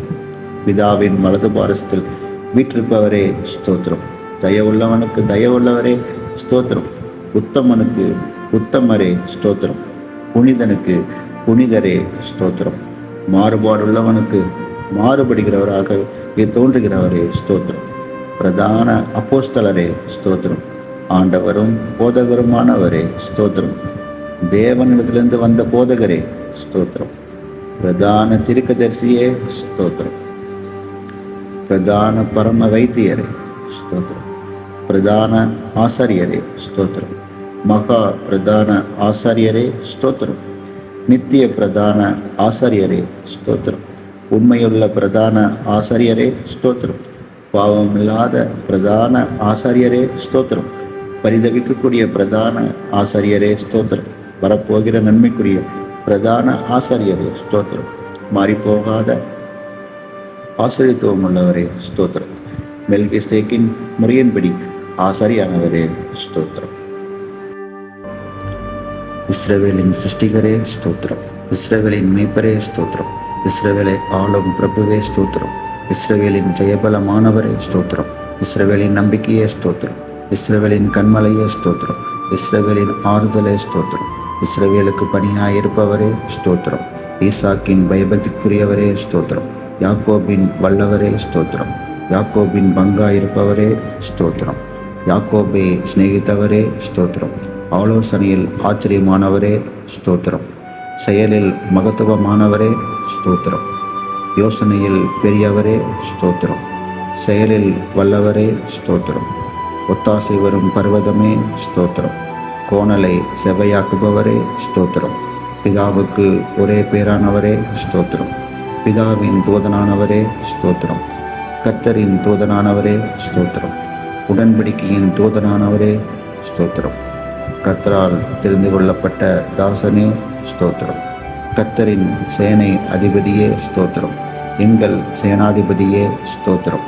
Speaker 1: பிதாவின் வலது பாரஸ்தில் வீற்றிருப்பவரே ஸ்தோத்திரம். தயவுள்ளவனுக்கு தயவுள்ளவரே ஸ்தோத்திரம். உத்தமனுக்கு உத்தமரே ஸ்தோத்திரம். புனிதனுக்கு புனிதரே ஸ்தோத்திரம். மாறுபாடுள்ளவனுக்கு மாறுபடுகிறவராக தோன்றுகிறவரே ஸ்தோத்திரம். பிரதான அப்போஸ்தலரே ஸ்தோத்திரம். ஆண்டவரும் போதகருமானவரே ஸ்தோத்திரம். தேவனிடத்திலிருந்து வந்த போதகரே ஸ்தோத்திரம். பிரதான தீர்க்கதரிசியே ஸ்தோத்திரம். பிரதான பரம வைத்தியரே ஸ்தோத்திரம். பிரதான ஆசாரியரே ஸ்தோத்திரம். மகா பிரதான ஆசாரியரே ஸ்தோத்திரம். நித்திய பிரதான ஆசாரியரே ஸ்தோத்திரம். உண்மையுள்ள பிரதான ஆசாரியரே ஸ்தோத்திரம். பாவமில்லாத பிரதான ஆசாரியரே ஸ்தோத்திரம். பரிதவிக்கக்கூடிய பிரதான ஆசாரியரே ஸ்தோத்திரம். வரப்போகிற நன்மைக்குரிய பிரதான ஆசாரியரே ஸ்தோத்திரம். மாறிப்போகாத ஆசிரியத்துவம் உள்ளவரே ஸ்தோத்திரம். மெல்கிசேக்கின் முறையின்படி ஆசாரியானவரே ஸ்தோத்திரம். இஸ்ரவேலின் சிருஷ்டிகரே ஸ்தோத்திரம். இஸ்ரவேலின் மேய்ப்பரே ஸ்தோத்திரம். இஸ்ரவேலை ஆளும் பிரபுவே ஸ்தோத்திரம். இஸ்ரவேலின் ஜெயபலமானவரே ஸ்தோத்திரம். இஸ்ரவேலின் நம்பிக்கையே ஸ்தோத்திரம். இஸ்ரவேலின் கண்மலையே ஸ்தோத்திரம். இஸ்ரவேலின் ஆறுதலே ஸ்தோத்திரம். இஸ்ரவேலுக்கு பணியாயிருப்பவரே ஸ்தோத்திரம். ஈசாக்கின் பயபக்திக்குரியவரே ஸ்தோத்திரம். யாக்கோபின் வல்லவரே ஸ்தோத்திரம். யாக்கோபின் பங்காயிருப்பவரே ஸ்தோத்திரம். யாக்கோபை சிநேகித்தவரே ஸ்தோத்திரம். ஆலோசனையில் ஆச்சரியமானவரே ஸ்தோத்திரம். செயலில் மகத்துவமானவரே ஸ்தோத்திரம். யோசனையில் பெரியவரே ஸ்தோத்திரம். செயலில் வல்லவரே ஸ்தோத்திரம். ஒத்தாசை வரும் பர்வதமே ஸ்தோத்திரம். கோணலை செவ்வையாக்குபவரே ஸ்தோத்திரம். பிதாவுக்கு ஒரே பேரானவரே ஸ்தோத்திரம். பிதாவின் தூதனானவரே ஸ்தோத்திரம். கர்த்தரின் தூதனானவரே ஸ்தோத்திரம். உடன்படிக்கையின் தூதனானவரே ஸ்தோத்திரம். கர்த்தரால் தெரிந்து கொள்ளப்பட்ட தாசனே ஸ்தோத்திரம். கர்த்தரின் சேனை அதிபதியே ஸ்தோத்திரம். எங்கள் சேனாதிபதியே ஸ்தோத்திரம்.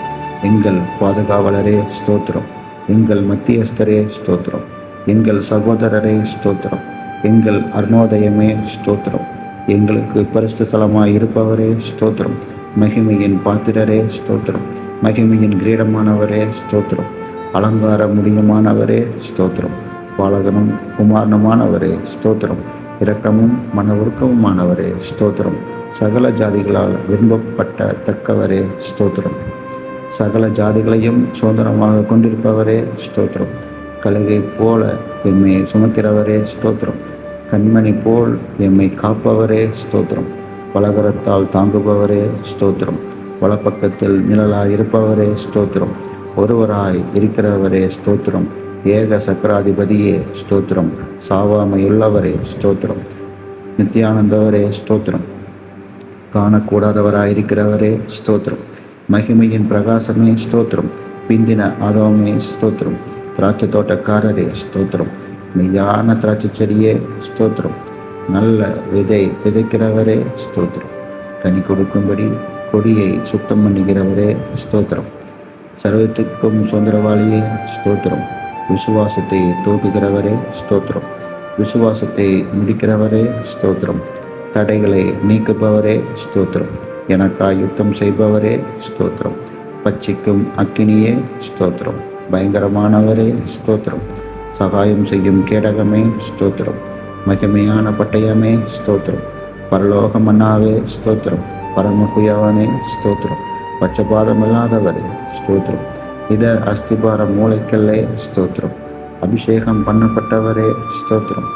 Speaker 1: எங்கள் பாதுகாவலரே ஸ்தோத்திரம். எங்கள் மத்தியஸ்தரே ஸ்தோத்திரம். எங்கள் சகோதரரே ஸ்தோத்திரம். எங்கள் அருணோதயமே ஸ்தோத்திரம். எங்களுக்கு பரிசுத்த ஸ்தலமாய் இருப்பவரே ஸ்தோத்திரம். மகிமையின் பாத்திரரே ஸ்தோத்திரம். மகிமையின் கிரீடமானவரே ஸ்தோத்திரம். அலங்கார முடியமானவரே ஸ்தோத்திரம். பாலகனும் குமாரனுமானவரே ஸ்தோத்திரம். இரக்கமும் மன உருக்கமுமானவரே ஸ்தோத்திரம். சகல ஜாதிகளால் விரும்பப்பட்ட தக்கவரே ஸ்தோத்திரம். சகல ஜாதிகளையும் சுதந்திரமாக கொண்டிருப்பவரே ஸ்தோத்திரம். கழுகை போல எம்மை சுமக்கிறவரே ஸ்தோத்திரம். கண்மணி போல் எம்மை காப்பவரே ஸ்தோத்திரம். பலகரத்தால் தாங்குபவரே ஸ்தோத்திரம். வலப்பக்கத்தில் நிழலாய் இருப்பவரே ஸ்தோத்திரம். ஒருவராய் இருக்கிறவரே ஸ்தோத்திரம். ஏக சக்கராதிபதியே ஸ்தோத்திரம். சாவாமையுள்ளவரே ஸ்தோத்திரம். நித்தியானந்தவரே ஸ்தோத்திரம். காணக்கூடாதவராயிருக்கிறவரே ஸ்தோத்திரம். மகிமையின் பிரகாசமே ஸ்தோத்திரம். பிந்தின ஆதாமே ஸ்தோத்திரம். திராட்சை தோட்டக்காரரே ஸ்தோத்திரம். மெய்யான திராட்சை செடியே ஸ்தோத்திரம். நல்ல விதை விதைக்கிறவரே ஸ்தோத்திரம். கனி கொடுக்கும்படி கொடியை சுத்தம் பண்ணுகிறவரே ஸ்தோத்திரம். சர்வத்துக்கும் சுதந்திரவாளியே ஸ்தோத்திரம். விசுவாசத்தை தூக்குகிறவரே ஸ்தோத்திரம். விசுவாசத்தை முடிக்கிறவரே ஸ்தோத்திரம். தடைகளை நீக்குபவரே ஸ்தோத்திரம். எனக்காய் யுத்தம் செய்பவரே ஸ்தோத்திரம். பட்சிக்கும் அக்கினியே ஸ்தோத்திரம். பயங்கரமானவரே ஸ்தோத்திரம். சகாயம் செய்யும் கேடகமே ஸ்தோத்திரம். மகிமையான பட்டயமே ஸ்தோத்திரம். பரலோக மன்னாவே ஸ்தோத்திரம். பரமகுயவனே ஸ்தோத்திரம். பச்சபாதமில்லாதவரே ஸ்தோத்திரம். இட அஸ்திபார மூளைக்கல்லே ஸ்தோத்திரம். அபிஷேகம் பண்ணப்பட்டவரே ஸ்தோத்திரம்.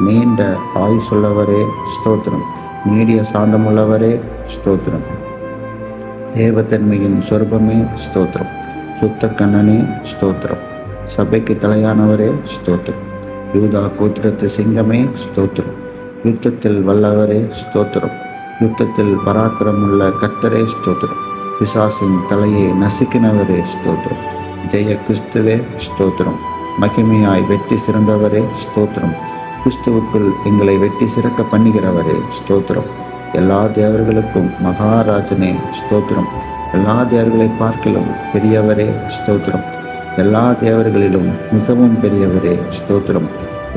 Speaker 1: நீண்ட ஆயுசுள்ளவரே ஸ்தோத்திரம். நீடிய சாந்தமுள்ளவரே ஸ்தோத்திரம். தேவத்தன்மையின் சொரூபமே ஸ்தோத்திரம். சுத்த கண்ணனே ஸ்தோத்திரம். சபைக்கு தலையானவரே ஸ்தோத்திரம். யூதா கோத்திரத்து சிங்கமே ஸ்தோத்திரம். யுத்தத்தில் வல்லவரே ஸ்தோத்திரம். யுத்தத்தில் பராக்கிரமுள்ள கர்த்தரே ஸ்தோத்திரம். பிசாசின் தலையை நசுக்கினவரே ஸ்தோத்திரம். ஜெய கிறிஸ்துவே ஸ்தோத்திரம். மகிமையாய் வெற்றி சிறந்தவரே ஸ்தோத்திரம். கிறிஸ்துவுக்குள் எங்களை வெற்றி சிறக்க பண்ணுகிறவரே ஸ்தோத்திரம். எல்லா தேவர்களுக்கும் மகாராஜனே ஸ்தோத்திரம். எல்லா தேவர்களை பார்க்கிலும் பெரியவரே ஸ்தோத்திரம். எல்லா தேவர்களிலும் மிகவும் பெரியவரே ஸ்தோத்திரம்.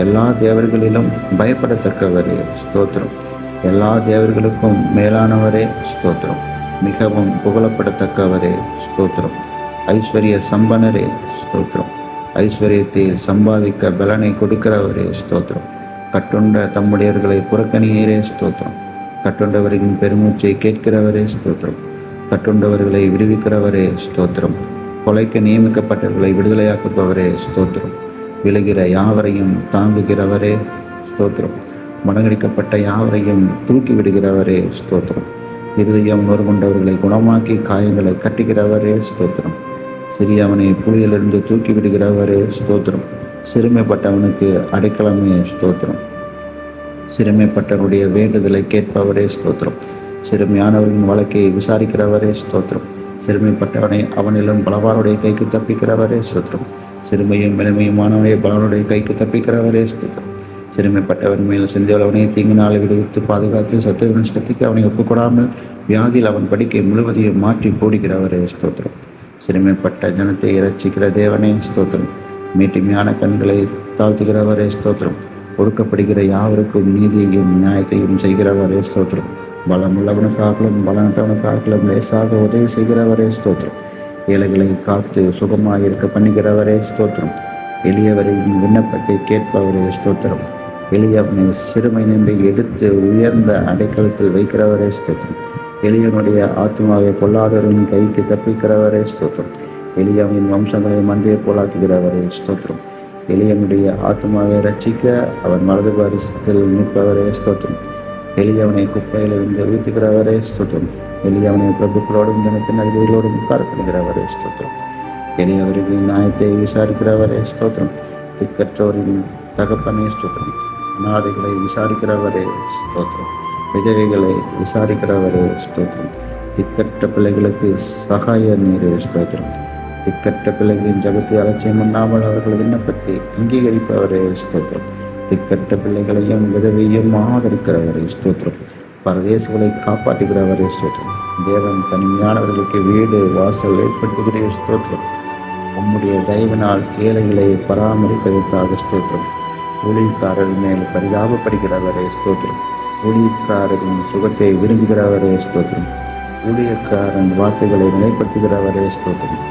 Speaker 1: எல்லா தேவர்களிலும் பயப்படத்தக்கவரே ஸ்தோத்திரம். எல்லா தேவர்களுக்கும் மேலானவரே ஸ்தோத்திரம். மிகவும் புகழப்படத்தக்கவரே ஸ்தோத்திரம். ஐஸ்வர்ய சம்பனரே ஸ்தோத்திரம். ஐஸ்வர்யத்தை சம்பாதிக்க பலனை கொடுக்கிறவரே ஸ்தோத்திரம். கட்டுண்ட தம்முடையவர்களை புறக்கணியரே ஸ்தோத்திரம். கட்டுண்டவர்களின் பெருமூச்சை கேட்கிறவரே ஸ்தோத்திரம். கட்டுண்டவர்களை விடுவிக்கிறவரே ஸ்தோத்திரம். கொலைக்கு நியமிக்கப்பட்டவர்களை விடுதலையாக்குபவரே ஸ்தோத்திரம். விழுகிற யாவரையும் தாங்குகிறவரே ஸ்தோத்திரம். மடங்கடிக்கப்பட்ட யாவரையும் தூக்கி விடுகிறவரே ஸ்தோத்திரம். இருதயம் நொறுங்குண்டவர்களை குணமாக்கி காயங்களை கட்டுகிறவரே ஸ்தோத்திரம். சிறியவனை புலியிலிருந்து தூக்கி விடுகிறவரே ஸ்தோத்திரம். சிறுமைப்பட்டவனுக்கு அடைக்கலமே ஸ்தோத்திரம். சிறுமைப்பட்டவனுடைய வேண்டுதலை கேட்பவரே ஸ்தோத்திரம். சிறுமையானவர்களின் வழக்கை விசாரிக்கிறவரே ஸ்தோத்திரம். சிறுமைப்பட்டவனை அவனிலும் பலவானுடைய கைக்கு தப்பிக்கிறவரே ஸ்தோத்திரம். சிறுமையும் இளமையுமானவனை பலனுடைய கைக்கு தப்பிக்கிறவரே ஸ்தோத்திரம். சிறுமைப்பட்டவன் மேல் செஞ்சவனை தீங்கு நாளை விடுவித்து பாதுகாத்து சத்துருவின் சக்திக்கு அவனை ஒப்புக்கொடாமல் வியாதியில் அவன் படிக்கை முழுவதையும் மாற்றி போடுகிறவரே ஸ்தோத்திரம். சிறுமைப்பட்ட ஜனத்தை இரட்சிக்கிற தேவனே ஸ்தோத்திரம். மீட்டுமையான கண்களை தாழ்த்துகிறவரே ஸ்தோத்திரம். ஒடுக்கப்படுகிற யாவருக்கும் நீதியையும் நியாயத்தையும் செய்கிறவரே ஸ்தோத்திரம். பலமுள்ளவனுக்காகவும் பலனற்றவனுக்காகவும் லேசாக உதவி செய்கிறவரே ஸ்தோத்திரம். ஏழைகளை காத்து சுகமாக இருக்க பண்ணுகிறவரே ஸ்தோத்திரம். எளியவரின் விண்ணப்பத்தை கேட்பவரே ஸ்தோத்திரம். எளியவனை சிறுமை நின்று எடுத்து உயர்ந்த அடைக்கலத்தில் வைக்கிறவரே ஸ்தோத்திரம். எளியவனுடைய ஆத்மாவை பொல்லாதவரின் கைக்கு தப்பிக்கிறவரே ஸ்தோத்திரம். எளியவனின் வம்சங்களை மந்தையை போலாக்குகிறவரே ஸ்தோத்திரம். எளியவனுடைய ஆத்மாவை ரட்சிக்க அவன் வலது பாரிசத்தில் நிற்பவரே ஸ்தோத்திரம். எளியவனை குப்பையிலிருந்து வீழ்த்துகிறவரே ஸ்தோத்திரம். எளியவனை பிரபுக்களோடும் ஜனத்தின் அதிபதிகளோடும் உட்காரப்படுகிறவரே ஸ்தோத்திரம். எளியவர்களின் நியாயத்தை விசாரிக்கிறவரே ஸ்தோத்திரம். திக்கற்றோரின் தகப்பனே ஸ்தோத்திரம். அநாதைகளை விசாரிக்கிறவரே ஸ்தோத்திரம். விதவைகளை விசாரிக்கிறவரே ஸ்தோத்திரம். திக்கற்ற பிள்ளைகளுக்கு சகாய நீரே ஸ்தோத்திரம். திக்கற்ற பிள்ளைகளின் ஜபத்தை அலட்சியம் பண்ணாமல் அவர்கள் விண்ணப்பத்தை அங்கீகரிப்பவரே ஸ்தோத்திரம். திக்கற்ற பிள்ளைகளையும் விதவையும் ஆதரிக்கிறவரே ஸ்தோத்திரம். பரதேசங்களை காப்பாற்றுகிறவரே ஸ்தோத்திரம். தேவன் தனிமையானவர்களுக்கு வீடு வாசல் ஏற்படுத்துகிற ஸ்தோத்திரம். உம்முடைய தயவினால் ஏழைகளை பராமரிப்பதற்காக ஸ்தோத்திரம். ஊழியக்காரர் மேல் பரிதாபப்படுகிறவரே ஸ்தோத்திரம். ஊழியக்காரரின் சுகத்தை விரும்புகிறவரே ஸ்தோத்திரம். ஊழியக்காரன் வார்த்தைகளை நிலைப்படுத்துகிறவரே ஸ்தோத்திரம்.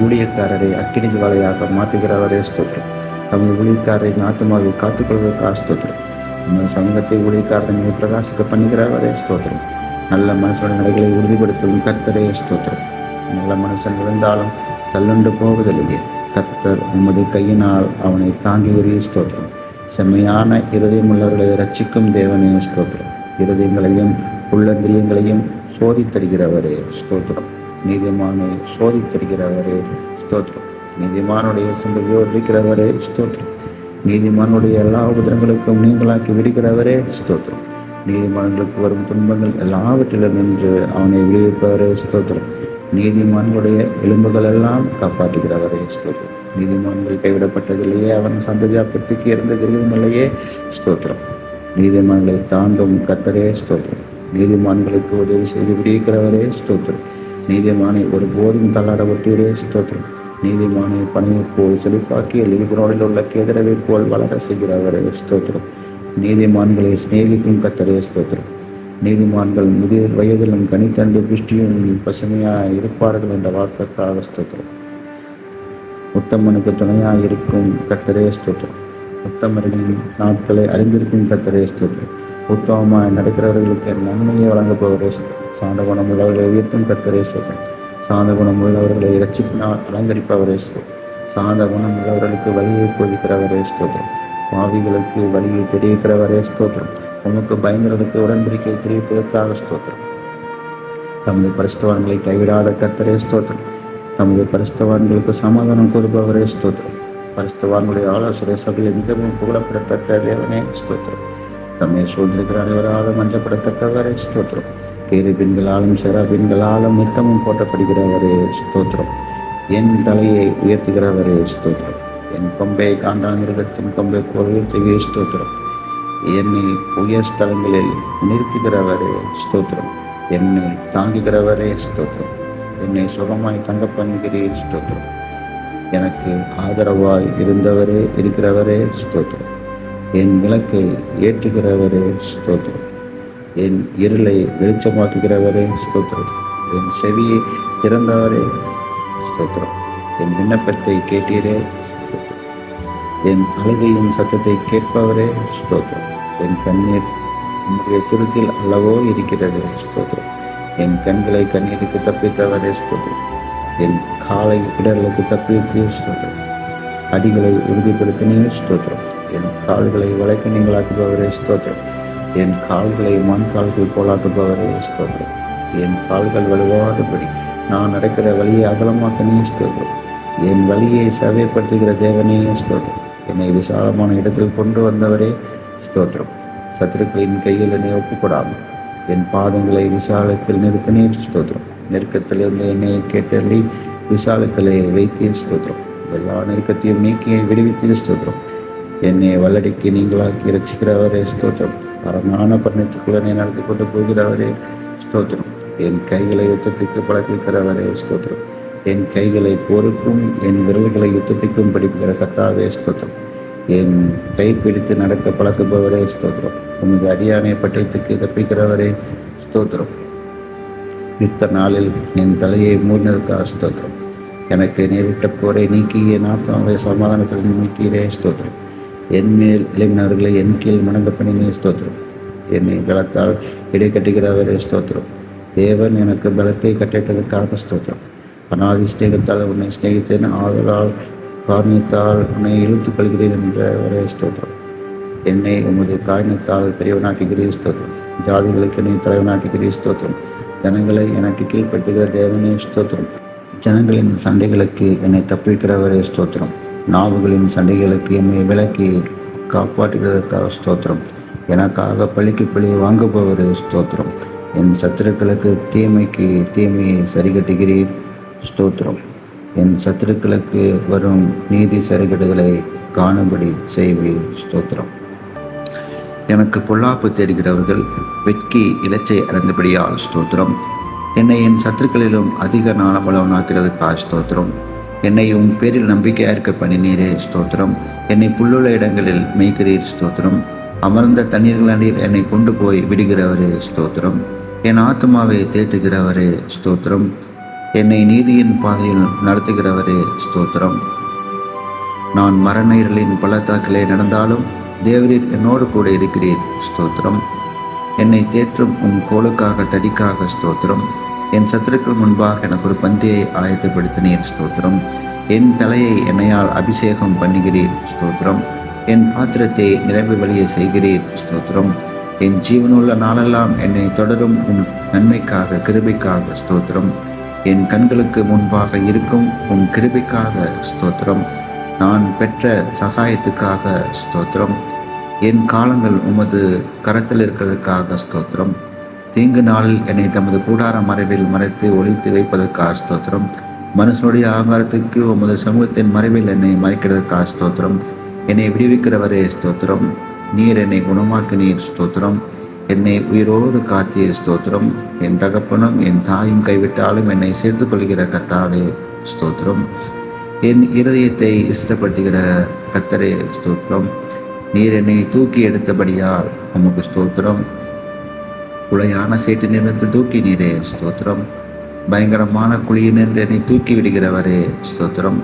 Speaker 1: ஊழியக்காரரை அக்கினி ஜுவாலையாக மாற்றுகிறவரே ஸ்தோத்திரம். தமது ஊழியக்காரரின் ஆத்மாவை காத்துக்கொள்வதற்காக ஸ்தோத்திரம். நம்ம சமூகத்தை ஊழியக்காரனை பிரகாசிக்க பண்ணுகிறவரே ஸ்தோத்திரம். நல்ல மனுஷனுடைய நிலைகளை உறுதிப்படுத்தும் கர்த்தரே ஸ்தோத்திரம். நல்ல மனுஷன் விழுந்தாலும் தள்ளுண்டு போவதில்லையே. கர்த்தர் உமது கையினால் அவனை தாங்குகிற ஸ்தோத்திரம். செம்மையான இருதயம் உள்ளவர்களை ரட்சிக்கும் தேவனே ஸ்தோத்திரம். இருதயங்களையும் உள்ளந்திரியங்களையும் சோதித்தருகிறவரே ஸ்தோத்திரம். நீதிமானை சோதித்தருகிறவரே ஸ்தோத்திரம். நீதிமானுடைய சிந்தையோ இருக்கிறவரே ஸ்தோத்திரம். நீதிமானுடைய எல்லா உபதிரங்களுக்கும் நீங்களாக்கி விடுகிறவரே ஸ்தோத்திரம். நீதிமான்களுக்கு வரும் துன்பங்கள் எல்லாவற்றிலும் நின்று அவனை விடுவிப்பவரே ஸ்தோத்திரம். நீதிமான்களுடைய எலும்புகள் எல்லாம் காப்பாற்றுகிறவரே ஸ்தோத்திரம். நீதிமான்கள் கைவிடப்பட்டதிலேயே அவன் சந்ததியாப்பத்திற்கு இருந்த கிரகமில்லையே ஸ்தோத்திரம். நீதிமான்களை தாண்டும் கர்த்தரே ஸ்தோத்திரம். நீதிமான்களுக்கு உதவி செய்து விடுவிக்கிறவரே ஸ்தோத்திரம். நீதிமானை ஒருபோதும் தள்ளாட ஒட்டுகிறே ஸ்தோத்திரம். நீதிமானை பணியை போல் செழிப்பாக்கி லீபனோனில் உள்ள கேதரவை போல் வளர செய்கிறவரே ஸ்தோத்திரம். நீதிமான்களை சிநேகிக்கும் கர்த்தரே ஸ்தோத்திரம். நீதிமான்கள் முதிர் வயதிலும் கனித்தண்டு புஷ்டியும் பசுமையாக இருப்பார்கள் என்ற வார்த்தைக்காக ஸ்தோத்திரம். உத்தமனுக்கு துணையாக இருக்கும் கர்த்தரே ஸ்தோத்திரம். உத்தமர்களின் நாட்களை அறிந்திருக்கும் கர்த்தரே ஸ்தோத்திரம். உத்தமமாய் நடக்கிறவர்களுக்கு நன்மையை வழங்கப்போவரே ஸ்தோத்திரம். சாந்த குணம் உள்ளவர்களை உயர்த்தும் கர்த்தரே ஸ்தோத்திரம். சாந்த குணம் உள்ளவர்களை இரட்சிப்பினால் அலங்கரிப்பவரே ஸ்தோத்திரம். சாந்த குணம் உள்ளவர்களுக்கு வழியை போதிக்கிறவரே ஸ்தோத்திரம். பாவிகளுக்கு வழியை தெரிவிக்கிறவரே ஸ்தோத்திரம். உமக்கு பயந்தவர்களுக்கு உடன்படிக்கை தெரிவிப்பதற்காக ஸ்தோத்திரம். தமது பரிசுத்தவான்களை கைவிடாத கர்த்தரே ஸ்தோத்திரம். தமது பரிசுத்தவான்களுக்கு சமாதானம் கூறுபவரே ஸ்தோத்திரம். பரிசுத்தவான்களுடைய ஆலோசனை சபையில் மிகவும் புகழப்படத்தக்க தேவனே ஸ்தோத்திரம். தம்மை சூழ்ந்திருக்கிற அனைவராலும் மன்றப்படத்தக்கவரே ஸ்தோத்திரம். கேருபீன்களாலும் செராபீன்களாலும் நித்தமும் போற்றப்படுகிறவரே ஸ்தோத்திரம். என் தலையை உயர்த்துகிறவரே ஸ்தோத்திரம். என் கொம்பை காண்டாமிருகத்தின் கொம்பை போல் உயர்த்துவே ஸ்தோத்திரம். என்னை உயர் ஸ்தலங்களில் நிறுத்துகிறவரே ஸ்தோத்திரம். என்னை தாங்குகிறவரே ஸ்தோத்திரம். என்னை சுகமாய் தங்க பண்ணுகிறீர் ஸ்தோத்திரம். எனக்கு ஆதரவாய் இருந்தவரே இருக்கிறவரே ஸ்தோத்திரம். என் விளக்கை ஏற்றுகிறவரே ஸ்தோத்திரம். என் இருளை வெளிச்சமாக்குகிறவரே ஸ்தோத்திரம். என் செவியை திறந்தவரே ஸ்தோத்திரம். என் விண்ணப்பத்தை கேட்டீரே ஸ்தோத்திரம். என் அழுகையின் சத்தத்தை கேட்பவரே ஸ்தோத்திரம். என் கண்ணீர் உம்முடைய துருத்தில் அல்லவோ இருக்கிறது ஸ்தோத்திரம். என் கண்களை கண்ணீருக்கு தப்பித்தவரே ஸ்தோத்திரம். என் காலை இடர்களுக்கு தப்பித்து ஸ்தோத்திரம். அடிகளை உறுதிப்படுத்தினே ஸ்தோத்திரம். என் கால்களை வளைக்க நீங்களாக்குபவரே ஸ்தோத்திரம். என் கால்களை கால்கள் போலாக்குபவரே ஸ்தோத்திரம். என் கால்கள் வலுவாதபடி நான் நடக்கிற வழியை அகலமாக்கனே ஸ்தோத்திரம். என் வழியை சவைப்படுத்துகிற தேவனே ஸ்தோத்திரம். என்னை விசாலமான இடத்தில் கொண்டு வந்தவரே ஸ்தோத்திரம். சத்துருக்களின் கையில் என்னை ஒப்புக்கொடாமல் என் பாதங்களை விசாலத்தில் நிறுத்தினீர் ஸ்தோத்திரம். நெருக்கத்திலிருந்து என்னை கேட்டள்ளி விசாலத்திலே வைத்தீர் ஸ்தோத்திரம். எல்லா நெருக்கத்தையும் நீக்கி விடுவித்தீர் ஸ்தோத்திரம். என்னை வல்லடிக்கு நீங்களாக்கி ரசிக்கிறவரே ஸ்தோத்திரம். அரணான பர்ணத்துக்குள்ள என்னை நடத்தி கொண்டு போகிறவரே ஸ்தோத்திரம். என் கைகளை யுத்தத்துக்கு பழக்கிக்கிறவரே ஸ்தோத்திரம். என் கைகளை போருக்கும் என் விரல்களை யுத்தத்துக்கும் படிப்புகிற கர்த்தாவே ஸ்தோத்திரம். என் கை பிடித்து நடக்க பழக்குபவரே ஸ்தோத்திரம். உமது அடியானை பட்டயத்துக்கு தப்பிக்கிறவரே ஸ்தோத்திரம். யுத்த நாளில் என் தலையை மூடினதுக்காக ஸ்தோத்திரம். எனக்கு நேரிட்ட போரை நீக்கி என் ஆத்மாவை சமாதானத்தில் நீக்கிறே ஸ்தோத்திரம். என் மேல் இளைஞர்களை என் கீழ் மணங்க பண்ணினே ஸ்தோத்திரம். என்னை பலத்தால் இடை கட்டுகிறவரே ஸ்தோத்திரம். தேவன் எனக்கு பலத்தை கட்டிட்டதற்காக ஸ்தோத்திரம். அநாதி ஸ்நேகத்தால் உன்னை ஸ்நேகித்தேன், ஆதலால் காரணத்தால் உன்னை இழுத்துக் கொள்கிறேன் என்றவரே ஸ்தோத்திரம். என்னை உமது காரணத்தால் பெரியவனாக்குகிறீர் ஸ்தோத்திரம். ஜாதிகளுக்கு என்னை தலைவனாக்குகிறீர் ஸ்தோத்திரம். ஜனங்களை எனக்கு கீழ்ப்படுத்துகிற தேவனே ஸ்தோத்திரம். ஜனங்களின் சண்டைகளுக்கு என்னை தப்பிக்கிறவரே ஸ்தோத்திரம். நாவுகளின் சண்டைகளுக்கு என்னை விலக்கி காப்பாற்றுகிறதற்காக ஸ்தோத்திரம். எனக்காக பழிக்கு பழி வாங்குபவரே ஸ்தோத்திரம். என் சத்துருக்களுக்கு தீமைக்கு தீமையை சரிகட்டுகிறீர் ஸ்தோத்திரம். என் சத்துருக்களுக்கு வரும் நீதி சரிகட்டுகளை காணும்படி செய்வீர் ஸ்தோத்திரம். எனக்கு பொல்லாப்பு தேடுகிறவர்கள் வெட்கி இலச்சை அடைந்தபடியால் ஸ்தோத்திரம். என்னை என் சத்துருக்களிலும் அதிக நாளபலவனாக்கிறதுக்காக ஸ்தோத்திரம். என்னையும் பேரில் நம்பிக்கையாக இருக்க பண்ணினீரே ஸ்தோத்திரம். என்னை புல்லுள்ள இடங்களில் மேய்க்கிறீர் ஸ்தோத்திரம். அமர்ந்த தண்ணீர்களில் என்னை கொண்டு போய் விடுகிறவரே ஸ்தோத்திரம். என் ஆத்மாவை தேற்றுகிறவரே ஸ்தோத்திரம். என்னை நீதியின் பாதையில் நடத்துகிறவரே ஸ்தோத்திரம். நான் மரண இருளின் பள்ளத்தாக்கிலே நடந்தாலும் தேவரீர் என்னோடு கூட இருக்கிறீர் ஸ்தோத்திரம். என்னை தேற்றும் உன் கோலுக்காக தடிக்காக ஸ்தோத்திரம். என் சத்துருக்கள் முன்பாக எனக்கு ஒரு பந்தியை ஆயத்தப்படுத்தினீர் ஸ்தோத்திரம். என் தலையை என்னையால் அபிஷேகம் பண்ணுகிறீர் ஸ்தோத்திரம். என் பாத்திரத்தை நிரம்பி வழிய செய்கிறீர் ஸ்தோத்திரம். என் ஜீவனுள்ள நாளெல்லாம் என்னை தொடரும் உன் நன்மைக்காக கிருபைக்காக ஸ்தோத்திரம். என் கண்களுக்கு முன்பாக இருக்கும் உன் கிருபைக்காக ஸ்தோத்திரம். நான் பெற்ற சகாயத்துக்காக ஸ்தோத்திரம். என் காலங்கள் உமது கரத்தில் இருக்கிறதுக்காக ஸ்தோத்திரம். தீங்கு நாளில் என்னை தமது கூடார மறைவில் மறைத்து ஒழித்து வைப்பதற்காக ஸ்தோத்திரம். மனுஷனுடைய ஆகாரத்துக்கு உமது சமூகத்தின் மறைவில் என்னை மறைக்கிறதுக்காக ஸ்தோத்திரம். என்னை விடுவிக்கிறவரே ஸ்தோத்திரம். நீர் என்னை குணமாக்கினீர் ஸ்தோத்திரம். என்னை உயிரோடு காத்திய ஸ்தோத்திரம். என் தகப்பனும் என் தாயும் கைவிட்டாலும் என்னை சேர்த்து கொள்கிற கர்த்தாவே ஸ்தோத்திரம். என் இருதயத்தை இஷ்டப்படுத்துகிற கர்த்தரே ஸ்தோத்திரம். நீர் என்னை தூக்கி எடுத்தபடியால் உமக்கு ஸ்தோத்திரம். குழையான சேற்றினிருந்து தூக்கி நீரே ஸ்தோத்திரம். பயங்கரமான குழியினின்று என்னை தூக்கி விடுகிறவரே ஸ்தோத்திரம்.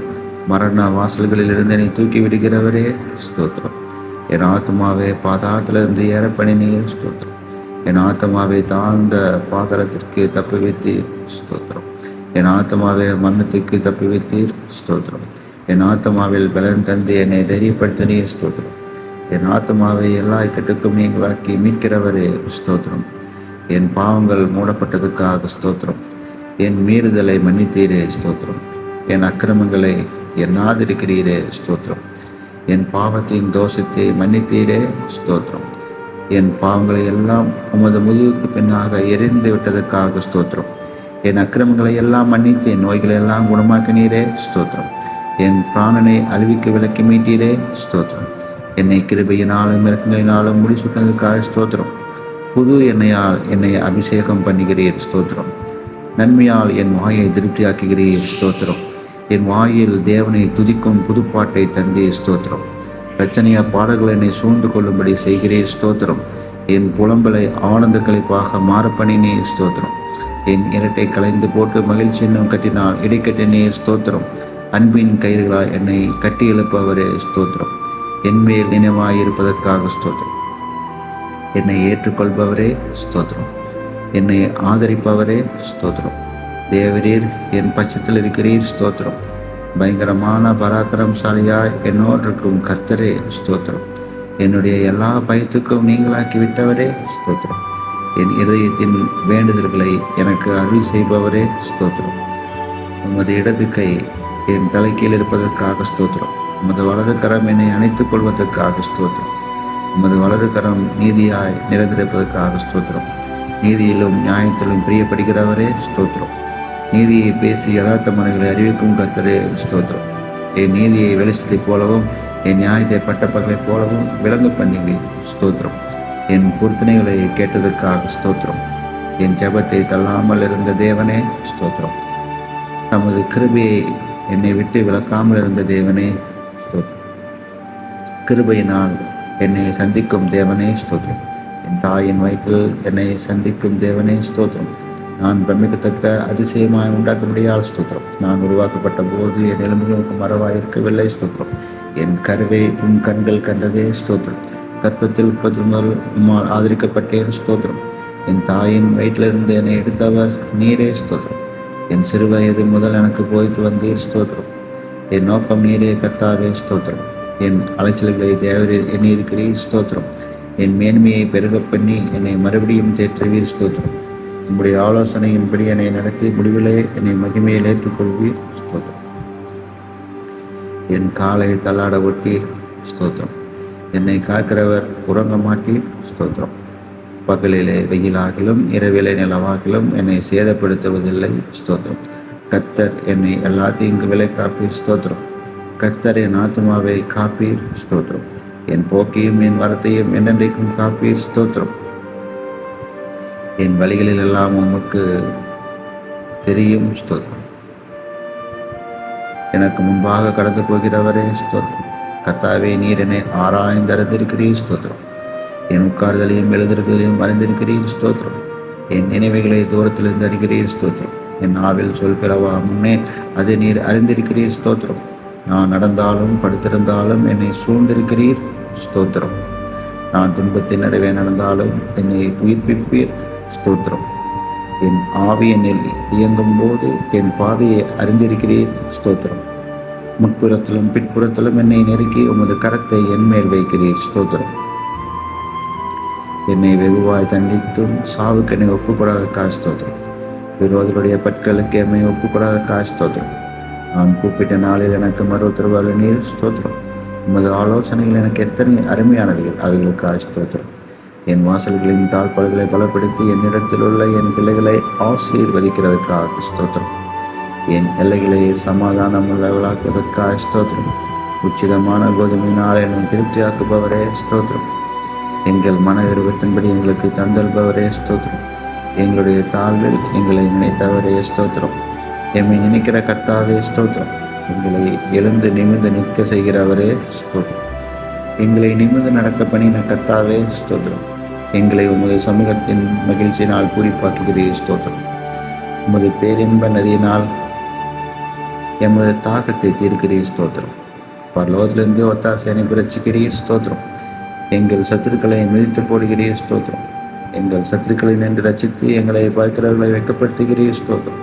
Speaker 1: மரண வாசல்களிலிருந்து என்னை தூக்கி விடுகிறவரே ஸ்தோத்திரம். என் ஆத்மாவே பாதாளத்திலிருந்து ஏற பண்ணினீர் ஸ்தோத்திரம். என் ஆத்மாவை தாழ்ந்த பாதாளத்திற்கு தப்பி வைத்தீர் ஸ்தோத்திரம். என் ஆத்மாவை மரணத்துக்கு தப்பி வைத்தீர் ஸ்தோத்திரம். என் ஆத்மாவில் பலன் தந்து என்னை தைரியப்படுத்தினீர் ஸ்தோத்திரம். என் ஆத்மாவை எல்லா இக்கட்டுக்கும் நீங்களாக்கி மீட்கிறவரே ஸ்தோத்திரம். என் பாவங்கள் மூடப்பட்டதுக்காக ஸ்தோத்திரம். என் மீறுதலை மன்னித்தீரே ஸ்தோத்திரம். என் அக்கிரமங்களை எண்ணாதிருக்கிறீரே ஸ்தோத்திரம். என் பாவத்தின் தோஷத்தை மன்னித்தீரே ஸ்தோத்திரம். என் பாவங்களை எல்லாம் உமது முதுகுக்கு பின்னாக எரிந்து விட்டதற்காக ஸ்தோத்திரம். என் அக்கிரமங்களை எல்லாம் மன்னித்து என் நோய்களை எல்லாம் குணமாக்கினீரே ஸ்தோத்திரம். என் பிராணனை அழிவிக்க விலக்கி மீட்டீரே ஸ்தோத்திரம். என்னை கிருபையினாலும் இறக்கங்களினாலும் முடிசூட்டினதுக்காக ஸ்தோத்திரம். புது எண்ணெயால் என்னை அபிஷேகம் பண்ணுகிறீர் ஸ்தோத்திரம். நன்மையால் என் வாயை திருப்தியாக்குகிறீர் ஸ்தோத்திரம். என் வாயில் தேவனை துதிக்கும் புதுப்பாட்டை தந்தே ஸ்தோத்திரம். பிரச்சனையா பாடல்கள் என்னை சூழ்ந்து கொள்ளும்படி செய்கிறீர் ஸ்தோத்திரம். என் புலம்பலை ஆனந்த கழிப்பாக மாறப்பணினே ஸ்தோத்திரம். என் இரட்டை கலைந்து போட்டு மகிழ்ச்சி என்னும் கட்டினால் இடைக்கட்டினே ஸ்தோத்திரம். அன்பின் கயிறுகளால் என்னை கட்டி எழுப்பவரே ஸ்தோத்திரம். என்மேல் நினைவாயிருப்பதற்காக ஸ்தோத்திரம். என்னை ஏற்றுக்கொள்பவரே ஸ்தோத்திரம். என்னை ஆதரிப்பவரே ஸ்தோத்திரம். தேவரீர் என் பட்சத்தில் இருக்கிறீர் ஸ்தோத்திரம். பயங்கரமான பராக்கிரமசாலியாய் என்னோடு இருக்கும் கர்த்தரே ஸ்தோத்திரம். என்னுடைய எல்லா பயத்துக்கும் நீங்களாக்கி விட்டவரே ஸ்தோத்திரம். என் இதயத்தின் வேண்டுதல்களை எனக்கு அருள் செய்பவரே ஸ்தோத்திரம். உமது இடது கை என் தலைக்கீழ் இருப்பதற்காக ஸ்தோத்திரம். உமது வலது கரம் என்னை அணைத்துக் கொள்வதற்காக ஸ்தோத்திரம். உமது வலது கரம் நீதியாய் நிறைந்திருப்பதற்காக ஸ்தோத்திரம். நீதியிலும் நியாயத்திலும் பிரியப்படுகிறவரே ஸ்தோத்திரம். நீதியை பேசி யதார்த்த மனிதர்களை அறிவிக்கும் கர்த்தரே ஸ்தோத்திரம். என் நீதியை வெளிச்சத்தை போலவும் என் நியாயத்தை பட்டப்பகலைப் போலவும் விளங்க பண்ணி ஸ்தோத்திரம். என் பொருத்தனைகளை கேட்டதற்காக ஸ்தோத்திரம். என் ஜெபத்தை தள்ளாமல் இருந்த தேவனே ஸ்தோத்திரம். தமது கிருபையை என்னை விட்டு விளக்காமல் இருந்த தேவனே ஸ்தோத்திரம். கிருபையினால் என்னை சந்திக்கும் தேவனே ஸ்தோத்திரம். என் தாயின் வயிற்றில் என்னை சந்திக்கும் தேவனே ஸ்தோத்திரம். நான் பிரமிக்கத்தக்க அதிசயமாய் உண்டாக்க முடியாத ஸ்தோத்திரம். நான் உருவாக்கப்பட்ட போது என் எலும்புகளுக்கு மறவாயிருக்கவில்லை ஸ்தோத்திரம். என் கருவை உன் கண்கள் கண்டதே ஸ்தோத்திரம். கற்பத்தில் 30 முதல் உம்மால் ஆதரிக்கப்பட்டேன் ஸ்தோத்திரம். என் தாயின் வயிற்றிலிருந்து என்னை எடுத்தவர் நீரே ஸ்தோத்திரம். என் சிறு வயது முதல் எனக்கு போய்த்து வந்தீர் ஸ்தோத்திரம். என் நோக்கம் நீரே கர்த்தாவே ஸ்தோத்திரம். என் அலைச்சல்களை தேவரில் எண்ணியிருக்கிறீர் ஸ்தோத்திரம். என் மேன்மையை பெருக பண்ணி என்னை மறுபடியும் தேற்றுவீர் ஸ்தோத்திரம். உங்களுடைய ஆலோசனையின்படி என்னை நடத்தி முடிவிலே என்னை மகிமையில் ஏற்றுக்கொள்வீர் ஸ்தோத்திரம். என் காலை தள்ளாட ஒட்டீர் ஸ்தோத்திரம். என்னை காக்கிறவர் உறங்க மாட்டீர் ஸ்தோத்திரம். பகலிலே வெயிலாகிலும் இரவிலே நிலவாகிலும் என்னை சேதப்படுத்துவதில்லை ஸ்தோத்திரம். கர்த்தர் என்னை எல்லா தீங்கு விலை காப்பீர் ஸ்தோத்திரம். கர்த்தர் என் ஆத்துமாவை காப்பீர் ஸ்தோத்திரம். என் போக்கையும் என் வரத்தையும் என்னென்றைக்கும் காப்பீர் ஸ்தோத்திரம். என் வழிகளில் எல்லாம் உமக்கு தெரியும் ஸ்தோத்திரம். எனக்கு முன்பாக கடந்து போகிறவரே ஸ்தோத்திரம். கர்த்தாவே, நீர் என்னை ஆராய்ந்தறிந்திருக்கிறீர் ஸ்தோத்திரம். என் உட்கார்தலையும் எழுந்திருக்கலையும் அறிந்திருக்கிறீர் ஸ்தோத்திரம். என் நினைவுகளை தூரத்திலிருந்து அறிகிறீர் ஸ்தோத்திரம். என் நாவில் சொல் பிறவா முன்னே அதை நீர் அறிந்திருக்கிறீர் ஸ்தோத்திரம். நான் நடந்தாலும் படுத்திருந்தாலும் என்னை சூழ்ந்திருக்கிறீர் ஸ்தோத்திரம். நான் துன்பத்தின் நடுவே நடந்தாலும் என்னை உயிர்ப்பிப்பீர் ஸ்தோத்திரம். என் ஆவி என்னில் இயங்கும் போது என் பாதையை அறிந்திருக்கிறீர் ஸ்தோத்திரம். முன்புறத்திலும் பிற்புறத்திலும் என்னை நெருக்கி உமது கரத்தை என் மேல் வைக்கிறீர் ஸ்தோத்திரம். என்னை வெகுவாய் தண்டித்தும் சாவுக்கு என்னை ஒப்புக்கூடாத ஸ்தோத்திரம். விரோதிகளுடைய பற்களுக்கு என்னை ஒப்புக்கூடாத ஸ்தோத்திரம். நான் கூப்பிட்ட நாளில் எனக்கு மறு உத்தரவு நீர் ஸ்தோத்திரம். உமது ஆலோசனைகள் எனக்கு எத்தனை அருமையானவைகள், அவைகளுக்காக ஸ்தோத்திரம். என் வாசல்களின் தாழ்பால்களை பலப்படுத்தி என்னிடத்தில் உள்ள என் பிள்ளைகளை ஆசீர்வதிக்கிறதுக்காக ஸ்தோத்திரம். என் எல்லைகளை சமாதானம் உள்ளவர்களாக்குவதற்காக ஸ்தோத்திரம். உச்சிதமான கோதுமையினால் என்னை திருப்தியாக்குபவரே ஸ்தோத்திரம். எங்கள் மன விருப்பத்தின்படி எங்களுக்கு தந்தல்பவரே ஸ்தோத்திரம். எங்களுடைய தாழ்வில் எங்களை நினைத்தவரே ஸ்தோத்திரம். எம்மை நினைக்கிற கர்த்தாவே ஸ்தோத்திரம். எங்களை எழுந்து நிமிர்ந்து நிற்க செய்கிறவரே ஸ்தோத்திரம். எங்களை நிமிர்ந்து நடக்க பண்ணின கர்த்தாவே ஸ்தோத்திரம். எங்களை உமது சமூகத்தின் மகிழ்ச்சியினால் பூரிப்பாக்குகிறீர் ஸ்தோத்திரம். உமது பேரின்ப நதியினால் எமது தாகத்தை தீர்க்கிறீர் ஸ்தோத்திரம். பரலோகத்திலிருந்து ஒத்தாசையை பிரச்சிக்கிறீர் ஸ்தோத்திரம். எங்கள் சத்துருக்களை மிதித்து போடுகிறீர் ஸ்தோத்திரம். எங்கள் சத்துருக்களை நின்று ரட்சித்து எங்களை பார்க்கிறவர்களை வைக்கப்படுத்துகிறீர் ஸ்தோத்திரம்.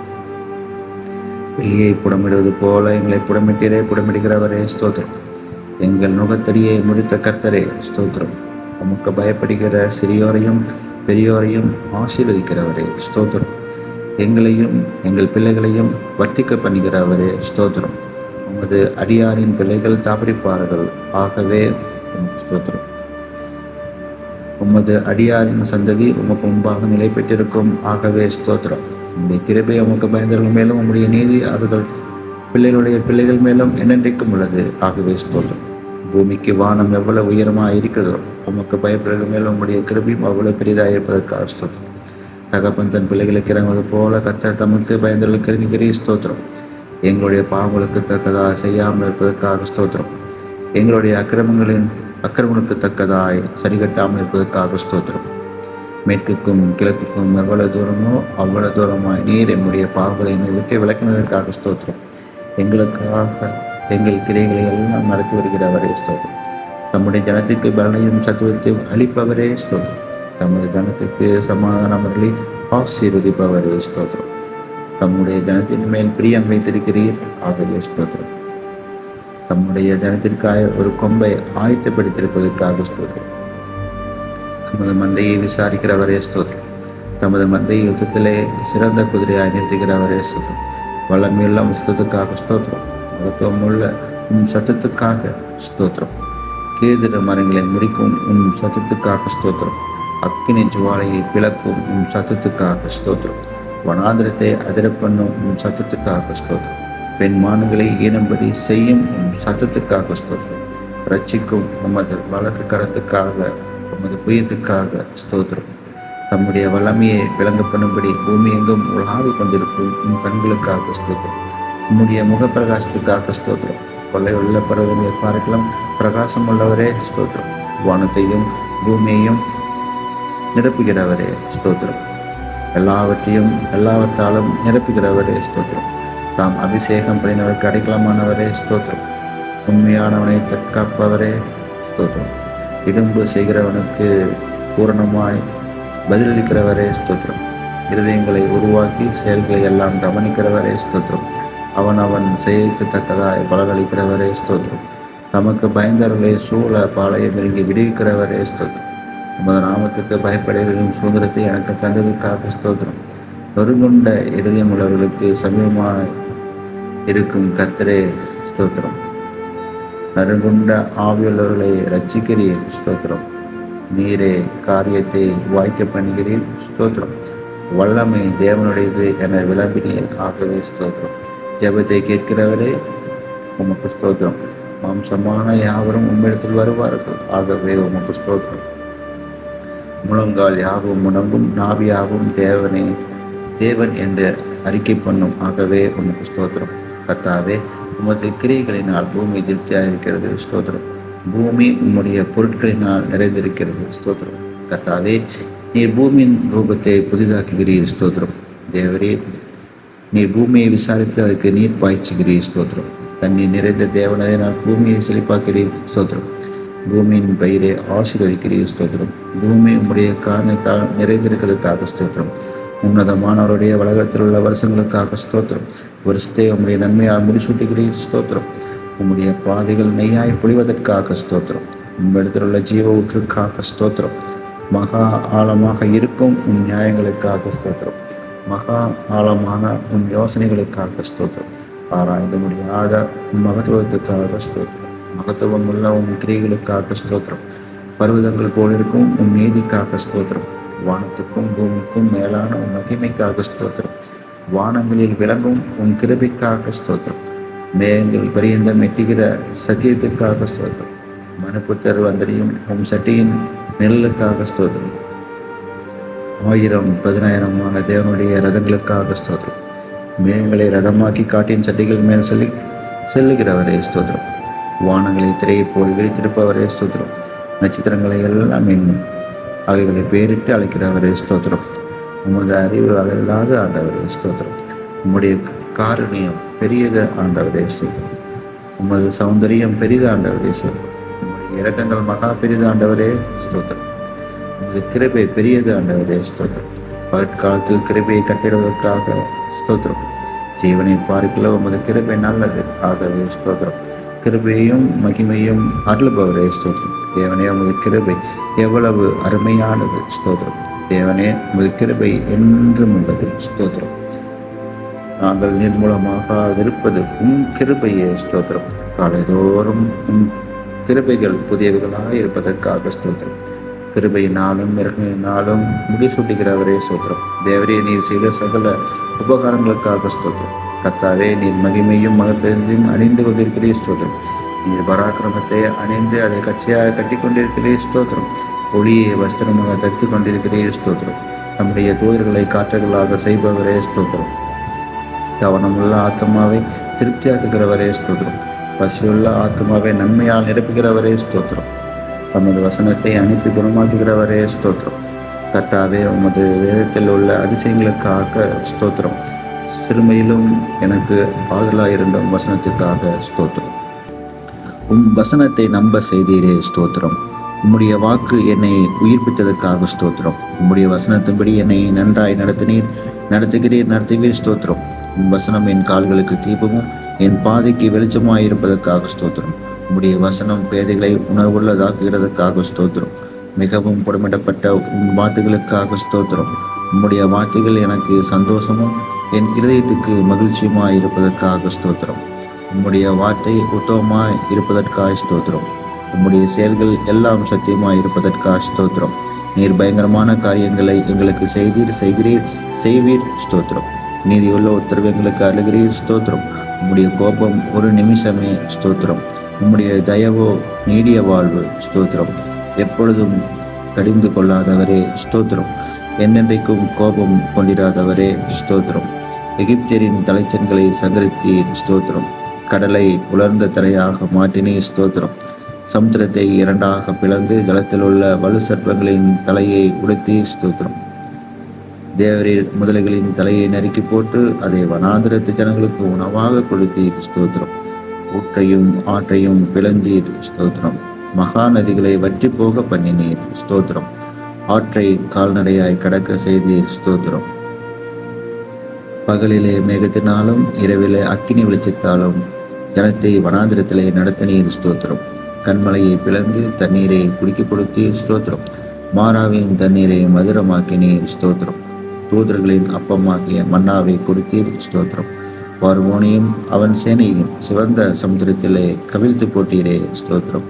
Speaker 1: வெளியை புடமிடுவது போல எங்களை புடமிடுகிறவரே ஸ்தோத்திரம். எங்கள் நுகத்தடியை முடித்த கர்த்தரே ஸ்தோத்திரம். உமக்கு பயப்படுகிற சிறியோரையும் பெரியோரையும் ஆசீர்வதிக்கிறவரே ஸ்தோத்திரம். எங்களையும் எங்கள் பிள்ளைகளையும் வர்த்திக்க பண்ணுகிறவரே ஸ்தோத்திரம். உமது அடியாரின் பிள்ளைகள் தாபரிப்பார்கள், ஆகவே ஸ்தோத்திரம். உமது அடியாரின் சந்ததி உமக்கு முன்பாக நிலை பெற்றிருக்கும், ஆகவே ஸ்தோத்திரம். உம்முடைய கிருபை உமக்கு பயந்தவர்கள் மேலும் உம்முடைய நீதி அவர்கள் பிள்ளைகளுடைய பிள்ளைகள் மேலும் என்னென்றைக்கும் உள்ளது. ஆகவே ஸ்தோத்திரம். பூமிக்கு வானம் எவ்வளவு உயரமாக இருக்கிறதோ உமக்கு பயப்படுவர்கள் மேலும் உம்முடைய கிருபையும் அவ்வளவு பெரிதாக இருப்பதற்காக ஸ்தோத்திரம். தகப்பன் தன் பிள்ளைகளுக்கு இறங்குவது போல கர்த்தர் தமக்கு பயந்தவர்களுக்கு இறங்குகிறீர். ஸ்தோத்திரம். எங்களுடைய பாவங்களுக்கு தக்கதாக செய்யாமல் இருப்பதற்காக ஸ்தோத்திரம். எங்களுடைய அக்கிரமங்களுக்கு தக்கதாய் சரிகட்டாமல் இருப்பதற்காக ஸ்தோத்திரம். மேற்குக்கும் கிழக்குக்கும் எவ்வளவு தூரமோ அவ்வளவு தூரமாய் நீர் என்னுடைய பாவங்களை என்னை விட்டு விளக்கினதற்காக ஸ்தோத்திரம். எங்களுக்காக எங்கள் கிரைகளை எல்லாம் நடத்தி வருகிறவரே ஸ்தோத்திரம். தம்முடைய ஜனத்திற்கு பலனையும் சத்துவத்தையும் அளிப்பவரே ஸ்தோத்திரம். தமது ஜனத்துக்கு சமாதானங்களை ஆசீர்வதிப்பவரே ஸ்தோத்திரம். தம்முடைய ஜனத்தின் மேல் பிரியம் வைத்திருக்கிறீர். ஆகவே ஸ்தோத்திரம். தம்முடைய ஜனத்திற்காக ஒரு கொம்பை ஆயத்தப்படுத்தியிருப்பதற்காக ஸ்தோத்திரம். தமது மந்தையை விசாரிக்கிறவரே ஸ்தோத்திரம். தமது மந்தையை யுத்தத்திலே சிறந்த குதிரையாய் நிறுத்துகிறவரே ஸ்தோத்திரம். வல்லமையுள்ள சத்தத்துக்காக ஸ்தோத்திரம். மகத்துவமுள்ள சத்தத்துக்காக ஸ்தோத்திரம். கேதுர மரங்களை முறிக்கும் சத்தத்துக்காக ஸ்தோத்திரம். அக்கினி ஜுவாலையை பிளக்கும் சத்தத்துக்காக ஸ்தோத்திரம். வனாந்திரத்தை அதிர பண்ணும் சத்தத்துக்காக ஸ்தோத்திரம். பெண் மான்களை ஈனம்படி செய்யும் சத்தத்துக்காக ஸ்தோத்திரம். ரட்சிக்கும் உமது வலது கரத்துக்காக உமது புயத்துக்காக ஸ்தோத்திரம். தம்முடைய வல்லமையை விளங்க பண்ணும்படி பூமி எங்கும் உலாவிக் கொண்டிருக்கும் கண்களுக்காக ஸ்தோத்திரம். உம்முடைய முகப்பிரகாசத்துக்காக ஸ்தோத்திரம். கொள்ளை உள்ள பருவங்களை பார்க்கலாம் பிரகாசம் உள்ளவரே ஸ்தோத்திரம். வானத்தையும் பூமியையும் நிரப்புகிறவரே ஸ்தோத்திரம். எல்லாவற்றாலும் நிரப்புகிறவரே ஸ்தோத்திரம். தாம் அபிஷேகம் பண்ணினவருக்கு அடைக்கலமானவரே ஸ்தோத்திரம். உண்மையானவனை தற்காப்பவரே ஸ்தோத்திரம். இடும்பு செய்கிறவனுக்கு பூரணமாய் பதிலளிக்கிறவரே ஸ்தோத்திரம். இருதயங்களை உருவாக்கி செயல்களை எல்லாம் கவனிக்கிறவரே ஸ்தோத்திரம். அவன் செயலுக்கு தக்கதாய் பலனளிக்கிறவரே ஸ்தோத்திரம். தமக்கு பயந்தவர்களை சூழ பாளையம் நெருங்கி விடுவிக்கிறவரே ஸ்தோத்திரம். உமது நாமத்துக்கு பயப்படுகிறவர்களின் சுதந்திரத்தை எனக்கு தந்ததுக்காக ஸ்தோத்திரம். நொறுங்குண்ட இருதயம் உள்ளவர்களுக்கு சமீபமாய் இருக்கும் கர்த்தரே ஸ்தோத்திரம். நறுங்குண்ட ஆவியுள்ளவர்களை ரட்சிக்கிறீர். ஸ்தோத்திரம். நீரே காரியத்தை வாய்க்க பண்ணுகிறீர். ஸ்தோத்திரம். வல்லமை தேவனுடையது என விளம்பினீர். ஆகவே ஸ்தோத்திரம். ஜெபத்தை கேட்கிறவரே உமக்கு ஸ்தோத்திரம். மாம்சமான யாவரும் உம்மிடத்தில் வருவார்கள். ஆகவே உமக்கு ஸ்தோத்திரம். முழங்கால் யாவும் முடங்கும், நாவியாவும் தேவன் என்று அறிக்கை பண்ணும். ஆகவே உமக்கு ஸ்தோத்திரம். கர்த்தாவே, உமது கிரியைகளினால் பூமி திருப்தியாக இருக்கிறது. ஸ்தோத்திரம். பூமி உம்முடைய பொருட்களினால் நிறைந்திருக்கிறது. ஸ்தோத்திரம். கர்த்தாவே, நீர் பூமியின் ரூபத்தை புதிதாக்குகிறீர். ஸ்தோத்திரம். தேவரே, நீர் பூமியை விசாரித்து அதற்கு நீர் பாய்ச்சுகிறீர். ஸ்தோத்திரம். தண்ணீர் நிறைந்த தேவனதினால் பூமியை செழிப்பாக்கிறீர். ஸ்தோத்திரம். பூமியின் பயிரை ஆசீர்வதிக்கிறீர். ஸ்தோத்திரம். பூமி உம்முடைய காரணத்தால் நிறைந்திருக்கிறதுக்காக ஸ்தோத்திரம். உன்னதமானவருடைய வளகத்தில் உள்ள வருஷங்களுக்காக ஸ்தோத்திரம். வருஷத்தை உம்முடைய நன்மையால் முடிசூட்டுகிறீர். ஸ்தோத்திரம். உம்முடைய பாதைகள் நெய்யாய் பொழிவதற்காக ஸ்தோத்திரம். உம்மிடத்தில் உள்ள ஜீவ ஊற்றுக்காக ஸ்தோத்திரம். மகா ஆழமாக இருக்கும் உன் நியாயங்களுக்காக ஸ்தோத்திரம். மகா ஆழமான உன் யோசனைகளுக்காக ஸ்தோத்திரம். ஆராய்ந்து முடியாத உன் மகத்துவத்துக்காக ஸ்தோத்திரம். மகத்துவம் உள்ள உன் கிரியைகளுக்காக ஸ்தோத்திரம். பர்வதங்கள் போலிருக்கும் உன் நீதிக்காக ஸ்தோத்திரம். வானத்துக்கும் பூமிக்கும் மேலான உன் மகிமைக்காக ஸ்தோத்திரம். வானங்களில் விளங்கும் உன் கிருபைக்காக ஸ்தோத்திரம். மேகங்கள் பரியந்தம் எட்டுகிற சத்தியத்திற்காக ஸ்தோத்திரம். மனுப்புத்தர் வந்தடியும் உன் சட்டியின் நெல்லுக்காக ஸ்தோத்திரம். 1000-10,000 தேவனுடைய ரதங்களுக்காக ஸ்தோத்திரம். மேகங்களை ரதமாக்கி காட்டின் சட்டிகள் மேல் செல்லுகிறவரே ஸ்தோத்திரம். வானங்களை திரையை போல் விரித்திருப்பவரே ஸ்தோத்திரம். நட்சத்திரங்களை எல்லாம் எண்ணும் அவைகளை பேரிட்டு அழைக்கிறவரே ஸ்தோத்திரம். உமது அறிவு அளவில்லாத ஆண்டவரே ஸ்தோத்திரம். உம்முடைய காருண்யம் பெரியது ஆண்டவரே ஸ்தோத்திரம். உமது சௌந்தரியம் பெரிது ஆண்டவரே ஸ்தோத்திரம். உம்முடைய இரக்கங்கள் மகா பெரிது ஆண்டவரே ஸ்தோத்திரம். உமது கிருபை பெரியது ஆண்டவரே ஸ்தோத்திரம். பகற்காலத்தில் கிருபையை கட்டிடுவதற்காக ஸ்தோத்திரம். ஜீவனை பார்க்கல உமது கிருபை நல்லது. ஆகவே ஸ்தோத்திரம். கிருபையும் மகிமையும் அருள்பவரே ஸ்தோத்திரம். தேவனே, உமது கிருபை எவ்வளவு அருமையானது. ஸ்தோத்திரம். தேவனே, உமது கிருபை என்றும் உள்ளது. ஸ்தோத்திரம். நாங்கள் நிர்மூலமாக இருப்பது உன் கிருபையே. ஸ்தோத்திரம். காலைதோறும் உன் கிருபைகள் புதியவைகளாக இருப்பதற்காக ஸ்தோத்திரம். கிருபையினாலும் இரக்கங்களினாலும் முடிசூட்டுகிறவரே ஸ்தோத்திரம். தேவரே, நீர் செய்த சகல உபகாரங்களுக்காக ஸ்தோத்திரம். கர்த்தாவே, நீர் மகிமையும் மகத்தையும் அணிந்து கொண்டிருக்கிறீர் ஸ்தோத்திரம். நீர் பராக்கிரமத்தை அணிந்து அதை கட்சியாக கட்டி கொண்டிருக்கிறீர் ஸ்தோத்திரம். ஒளியை வஸ்திரமாக தடுத்து கொண்டிருக்கிறீர் ஸ்தோத்திரம். நம்முடைய தூதர்களை காற்றுகளாக செய்பவரே ஸ்தோத்திரம். கவனமுள்ள ஆத்மாவை திருப்தியாக்குகிறவரே ஸ்தோத்திரம். பசியுள்ள ஆத்மாவை நன்மையால் நிரப்புகிறவரே ஸ்தோத்திரம். தமது வசனத்தை அனுப்பி குணமாக்குகிறவரே ஸ்தோத்திரம். கர்த்தாவே, உமது வேதத்தில் உள்ள அதிசயங்களுக்காக ஸ்தோத்திரம். சிறுமையிலும் எனக்கு ஆறுதலாயிருந்த வசனத்துக்காக ஸ்தோத்திரம். வசனத்தை நம்ப செய்தீரே ஸ்தோத்திரம். உம்முடைய வாக்கு என்னை உயிர்ப்பித்ததற்காக ஸ்தோத்திரம். உம்முடைய வசனத்தின்படி என்னை நன்றாய் நடத்துவீர் ஸ்தோத்திரம். வசனம் என் கால்களுக்கு தீபமும் என் பாதைக்கு வெளிச்சமாய் இருப்பதற்காக ஸ்தோத்திரம். உம்முடைய வசனம் பேதைகளை உணர்வுள்ளதாக்குகிறதற்காக ஸ்தோத்திரம். மிகவும் புடமிடப்பட்ட உன் வார்த்தைகளுக்காக ஸ்தோத்திரம். உம்முடைய வார்த்தைகள் எனக்கு சந்தோஷமும் என் இருதயத்துக்கு மகிழ்ச்சியுமாய் இருப்பதற்காக ஸ்தோத்திரம். உம்முடைய வார்த்தை உத்தமமாய் இருப்பதற்காக ஸ்தோத்திரம். உம்முடைய செயல்கள் எல்லாம் சத்தியமாய் இருப்பதற்காக ஸ்தோத்திரம். நீர் பயங்கரமான காரியங்களை எங்களுக்கு செய்வீர் ஸ்தோத்திரம். நீதியுள்ள உத்தரவு எங்களுக்கு அருகிறீர் ஸ்தோத்திரம். உம்முடைய கோபம் ஒரு நிமிஷமே ஸ்தோத்திரம். உம்முடைய தயவோ நீடிய வாழ்வு ஸ்தோத்திரம். எப்பொழுதும் கடிந்து கொள்ளாதவரே ஸ்தோத்திரம். என்னென்றைக்கும் கோபம் கொண்டிராதவரே ஸ்தோத்திரம். எகிப்தியரின் தலைச்சன்களை சங்கரித்தீர் ஸ்தோத்திரம். கடலை உலர்ந்த தரையாக மாற்றினீர் ஸ்தோத்திரம். சமுத்திரத்தை இரண்டாக பிளந்து ஜலத்தில் உள்ள வலு சர்ப்பங்களின் தலையை உடைத்தீர் ஸ்தோத்திரம். தேவரீர் முதலைகளின் தலையை நறுக்கி போட்டு அதை வனாந்திரத்து ஜனங்களுக்கு உணவாக கொடுத்தீர் ஸ்தோத்திரம். ஊற்றையும் ஆற்றையும் பிளந்தீர் ஸ்தோத்திரம். மகா நதிகளை வற்றி போக பண்ணினீர் ஸ்தோத்திரம். ஆற்றை கால்நடையாய் கடக்க செய்தீர் ஸ்தோத்திரம். பகலிலே மேகத்தினாலும் இரவிலே அக்கினி வெளிச்சத்தாலும் ஜனத்தை வனாந்திரத்திலே நடத்தினீர் ஸ்தோத்திரம். கண்மலையை பிளந்து தண்ணீரை குடிக்க கொடுத்தீர் ஸ்தோத்திரம். மாறாவின் தண்ணீரை மதுரமாக்கினீர் ஸ்தோத்திரம். தூதர்களின் அப்பமாகிய மன்னாவை கொடுத்தீர் ஸ்தோத்திரம். பார்வோனையும் அவன் சேனையும் சிவந்த சமுத்திரத்திலே கவிழ்த்து போட்டீரே ஸ்தோத்திரம்.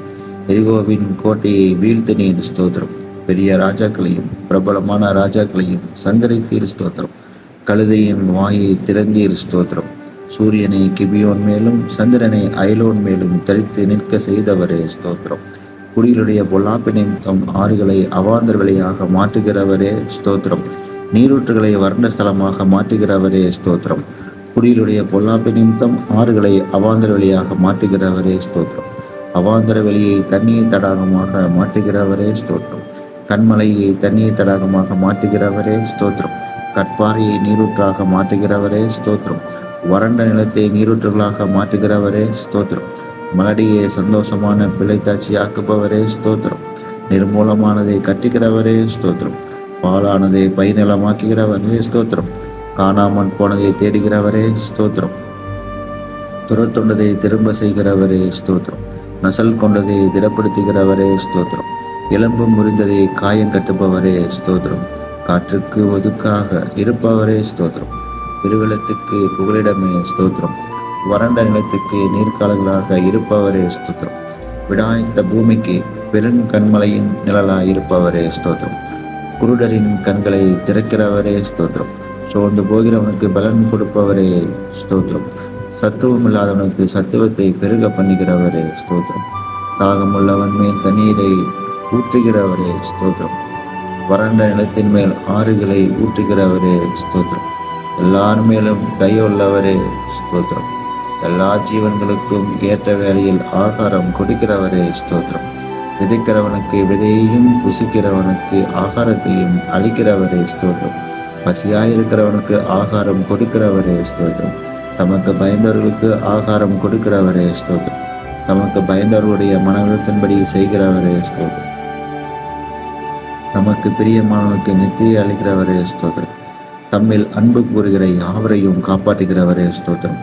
Speaker 1: எரிகோவின் கோட்டையை வீழ்த்தினீர் ஸ்தோத்திரம். பெரிய ராஜாக்களையும் பிரபலமான ராஜாக்களையும் சங்கரித்தீர் ஸ்தோத்திரம். கழுதையின் வாயை திறந்தீர் ஸ்தோத்திரம். சூரியனை கிபியோன் மேலும் சந்திரனை அயலோன் மேலும் தரித்து நிற்க செய்தவரே ஸ்தோத்திரம். குடிகளுடைய பொல்லாப்பு நிமித்தம் ஆறுகளை அவாந்தர வெளியாக மாற்றுகிறவரே ஸ்தோத்திரம். நீரூற்றுகளை வறண்ட ஸ்தலமாக மாற்றுகிறவரே ஸ்தோத்திரம். குடிகளுடைய பொல்லாப்பு நிமித்தம் ஆறுகளை அவாந்தர வெளியாக மாற்றுகிறவரே ஸ்தோத்திரம். அவாந்தர வெளியை தண்ணீர் தடாகமாக மாற்றுகிறவரே ஸ்தோத்திரம். கண்மலையை தண்ணீர் தடாகமாக மாற்றுகிறவரே ஸ்தோத்திரம். கற்பாறையை நீரூற்றாக மாற்றுகிறவரே ஸ்தோத்திரம். வறண்ட நிலத்தை நீரூற்றுகளாக மாற்றுகிறவரே ஸ்தோத்திரம். மலடியை சந்தோஷமான பிள்ளைத்தாட்சியாக்குபவரே ஸ்தோத்திரம். நிர்மூலமானதை கட்டுகிறவரே ஸ்தோத்திரம். பாலானதை பைநிலமாக்குகிறவரே ஸ்தோத்திரம். காணாமல் போனதை தேடுகிறவரே ஸ்தோத்திரம். துரத்துண்டதை திரும்ப செய்கிறவரே ஸ்தோத்திரம். நசல் கொண்டதை திடப்படுத்துகிறவரே ஸ்தோத்திரம். எலும்பு முறிந்ததை காயம் கட்டுபவரே ஸ்தோத்திரம். காற்றுக்கு ஒதுக்காக இருப்பவரே ஸ்தோத்திரம். பெருவெள்ளத்துக்கு புகலிடமே ஸ்தோத்திரம். வறண்ட நிலத்துக்கு நீர்க்காலங்களாக இருப்பவரே ஸ்தோத்திரம். விடாய்த்த பூமிக்கு பெருங்கண்மலையின் நிழலாய் இருப்பவரே ஸ்தோத்திரம். குருடரின் கண்களை திறக்கிறவரே ஸ்தோத்திரம். சோர்ந்து போகிறவனுக்கு பலன் கொடுப்பவரே ஸ்தோத்திரம். சத்துவம் இல்லாதவனுக்கு சத்துவத்தை பெருக பண்ணுகிறவரே ஸ்தோத்திரம். தாகமுள்ளவன் மேல் தண்ணீரை ஊற்றுகிறவரே ஸ்தோத்திரம். வறண்ட நிலத்தின் மேல் ஆறுகளை ஊற்றுகிறவரே ஸ்தோத்திரம். எல்லார் மேலும் தயவுள்ளவரே ஸ்தோத்திரம். எல்லா ஜீவன்களுக்கும் ஏற்ற வேளையில் ஆகாரம் கொடுக்கிறவரே ஸ்தோத்திரம். விதைக்கிறவனுக்கு விதையையும் புசிக்கிறவனுக்கு ஆகாரத்தையும் அளிக்கிறவரே ஸ்தோத்திரம். பசியாயிருக்கிறவனுக்கு ஆகாரம் கொடுக்கிறவரே ஸ்தோத்திரம். தமக்கு பயந்தவர்களுக்கு ஆகாரம் கொடுக்கிறவரே ஸ்தோத்திரம். தமக்கு பயந்தவர்களுடைய மனவிருத்தின்படி செய்கிறவரே ஸ்தோத்திரம். தமக்கு பிரியமானவனுக்கு நித்தியை அளிக்கிறவரே ஸ்தோத்திரம். தம்மில் அன்பு கூறுகிற யாவரையும் காப்பாற்றுகிறவரே ஸ்தோத்திரம்.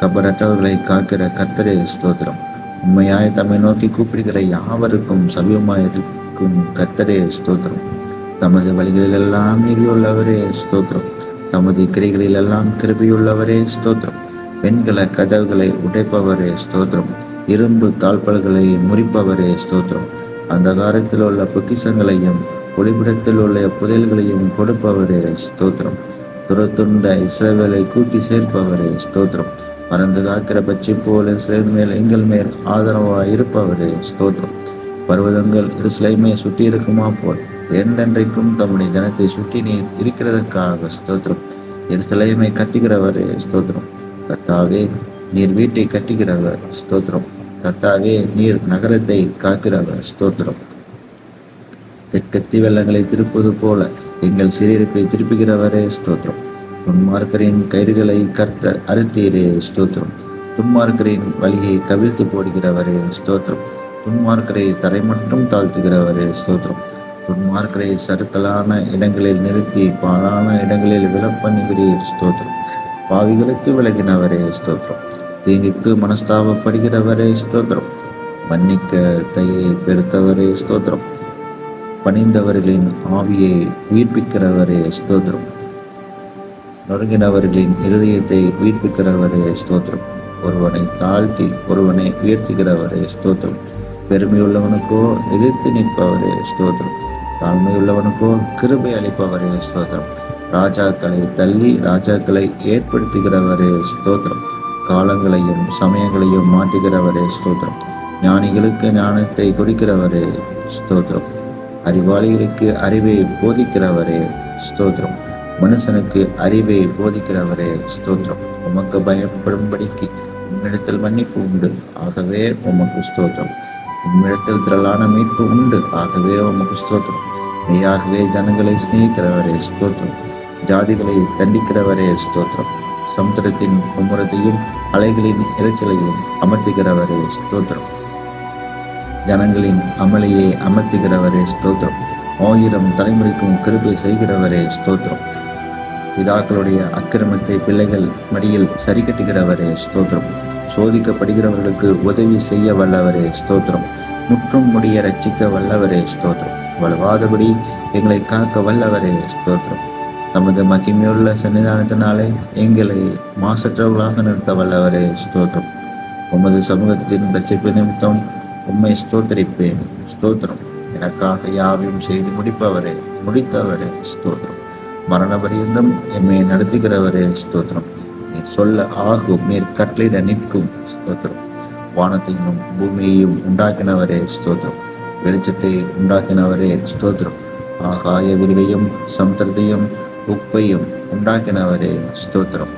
Speaker 1: கபரற்றவர்களை காக்கிற கர்த்தரே ஸ்தோத்திரம். உண்மையாய் தம்மை நோக்கி கூப்பிடுகிற யாவருக்கும் சமயமாயிருக்கும் கர்த்தரே ஸ்தோத்திரம். தமது வழிகளிலெல்லாம் நீதியுள்ளவரே ஸ்தோத்திரம். தமது கிரைகளிலெல்லாம் கிருபையுள்ளவரே ஸ்தோத்திரம். வெண்கல கதவுகளை உடைப்பவரே ஸ்தோத்திரம். இரும்பு தாழ்பல்களை முறிப்பவரே ஸ்தோத்திரம். அந்தகாரத்தில் உள்ள பொக்கிஷங்களையும் ஒளிபிடத்தில் உள்ள புதையல்களையும் கொடுப்பவரே ஸ்தோத்திரம். துரத்துண்ட இஸ்ரவேலை கூட்டி சேர்ப்பவரே ஸ்தோத்திரம். பறந்து காக்கிற பச்சை போல இஸ்ரவேல் மேல் எங்கள் மேல் ஆதரவாய் இருப்பவரே ஸ்தோத்திரம். பர்வதங்கள் எருசலேமை சுற்றி இருக்குமா போல் என்றென்றைக்கும் தம்முடைய ஜனத்தை சுற்றி நீர் இருக்கிறதற்காக ஸ்தோத்திரம். எருசலேமை கட்டுகிறவரே ஸ்தோத்திரம். கர்த்தாவே, நீர் வீட்டை கட்டுகிறவர் ஸ்தோத்திரம். கர்த்தாவே, நீர் நகரத்தை காக்கிறவர் ஸ்தோத்திரம். தெற்கத்தி வெள்ளங்களை திருப்பது போல எங்கள் சிறையிருப்பை திருப்புகிறவரே ஸ்தோத்திரம். துன்மார்க்கரின் கயிறுகளை கர்த்தர் அறுத்தீரே ஸ்தோத்திரம். துன்மார்க்கரின் வழியை கவிழ்த்து போடுகிறவரே ஸ்தோத்திரம். துன்மார்க்கரை தரை மட்டும் தாழ்த்துகிறவரே ஸ்தோத்திரம். துன்மார்க்கரை சறுக்கலான இடங்களில் நிறுத்தி பாலான இடங்களில் விலப்பண்ணுகிறீர் ஸ்தோத்திரம். பாவிகளுக்கு விலகினவரே ஸ்தோத்திரம். தீங்குக்கு மனஸ்தாபப்படுகிறவரே ஸ்தோத்திரம். மன்னிக்க தையை பெருத்தவரே ஸ்தோத்திரம். பணிந்தவர்களின் ஆவியை உயிர்ப்பிக்கிறவரே ஸ்தோத்திரம். நொறுங்கினவர்களின் இருதயத்தை உயிர்ப்பிக்கிறவரே ஸ்தோத்திரம். ஒருவனை தாழ்த்தி ஒருவனை உயர்த்துகிறவரே ஸ்தோத்திரம். பெருமையுள்ளவனுக்கோ எதிர்த்து நிற்பவரே ஸ்தோத்திரம். தாழ்மையுள்ளவனுக்கோ கிருபை அளிப்பவரே ஸ்தோத்திரம். ராஜாக்களை தள்ளி ராஜாக்களை ஏற்படுத்துகிறவரே ஸ்தோத்திரம். காலங்களையும் சமயங்களையும் மாற்றுகிறவரே ஸ்தோத்திரம். ஞானிகளுக்கு ஞானத்தை கொடுக்கிறவரே ஸ்தோத்திரம். அறிவாளிகளுக்கு அறிவை போதிக்கிறவரே ஸ்தோத்திரம். மனுஷனுக்கு அறிவை போதிக்கிறவரே ஸ்தோத்திரம். உமக்கு பயப்படும்படிக்கு உம்மிடத்தில் மன்னிப்பு உண்டு, ஆகவே உமக்கு ஸ்தோத்திரம். உம்மிடத்தில் திரளான மீட்பு உண்டு, ஆகவே உமக்கு ஸ்தோத்திரம். மெய்யாகவே ஜனங்களை சிநேகிக்கிறவரே ஸ்தோத்திரம். ஜாதிகளை தண்டிக்கிறவரே ஸ்தோத்திரம். சமுத்திரத்தின் மும்முரத்தையும் அலைகளின் இரைச்சலையும் அமர்த்துகிறவரே ஸ்தோத்திரம். ஜனங்களின் அமளியை அமர்த்துகிறவரே ஸ்தோத்திரம். 1000 தலைமுறைக்கும் கிருபை செய்கிறவரே ஸ்தோத்திரம். பிதாக்களுடைய அக்கிரமத்தை பிள்ளைகள் மடியில் சரி கட்டுகிறவரே ஸ்தோத்திரம். சோதிக்கப்படுகிறவர்களுக்கு உதவி செய்ய வல்லவரே ஸ்தோத்திரம். முற்றும் முடிய ரட்சிக்க வல்லவரே ஸ்தோத்திரம். வலுவாதபடி எங்களை காக்க வல்லவரே ஸ்தோத்திரம். தமது மகிமையுள்ள சன்னிதானத்தினாலே எங்களை மாசற்றவர்களாக நிறுத்த வல்லவரே ஸ்தோத்திரம். உமது சமூகத்தின் ரட்சிப்பு நிமித்தம் உம்மை ஸ்தோத்தரிப்பேன் ஸ்தோத்திரம். எனக்காக யாவையும் செய்து முடித்தவரே ஸ்தோத்திரம். மரண பரியந்தம் என்னை நடத்துகிறவரே ஸ்தோத்திரம். நீர் சொல்ல ஆகும், நீர் கட்டளையிட நிற்கும் ஸ்தோத்திரம். வானத்தையும் பூமியையும் உண்டாக்கினவரே ஸ்தோத்திரம். வெளிச்சத்தை உண்டாக்கினவரே ஸ்தோத்திரம். ஆகாய விரிவையும் சமுத்திரத்தையும் உப்பையும் உண்டாக்கினவரே ஸ்தோத்திரம்.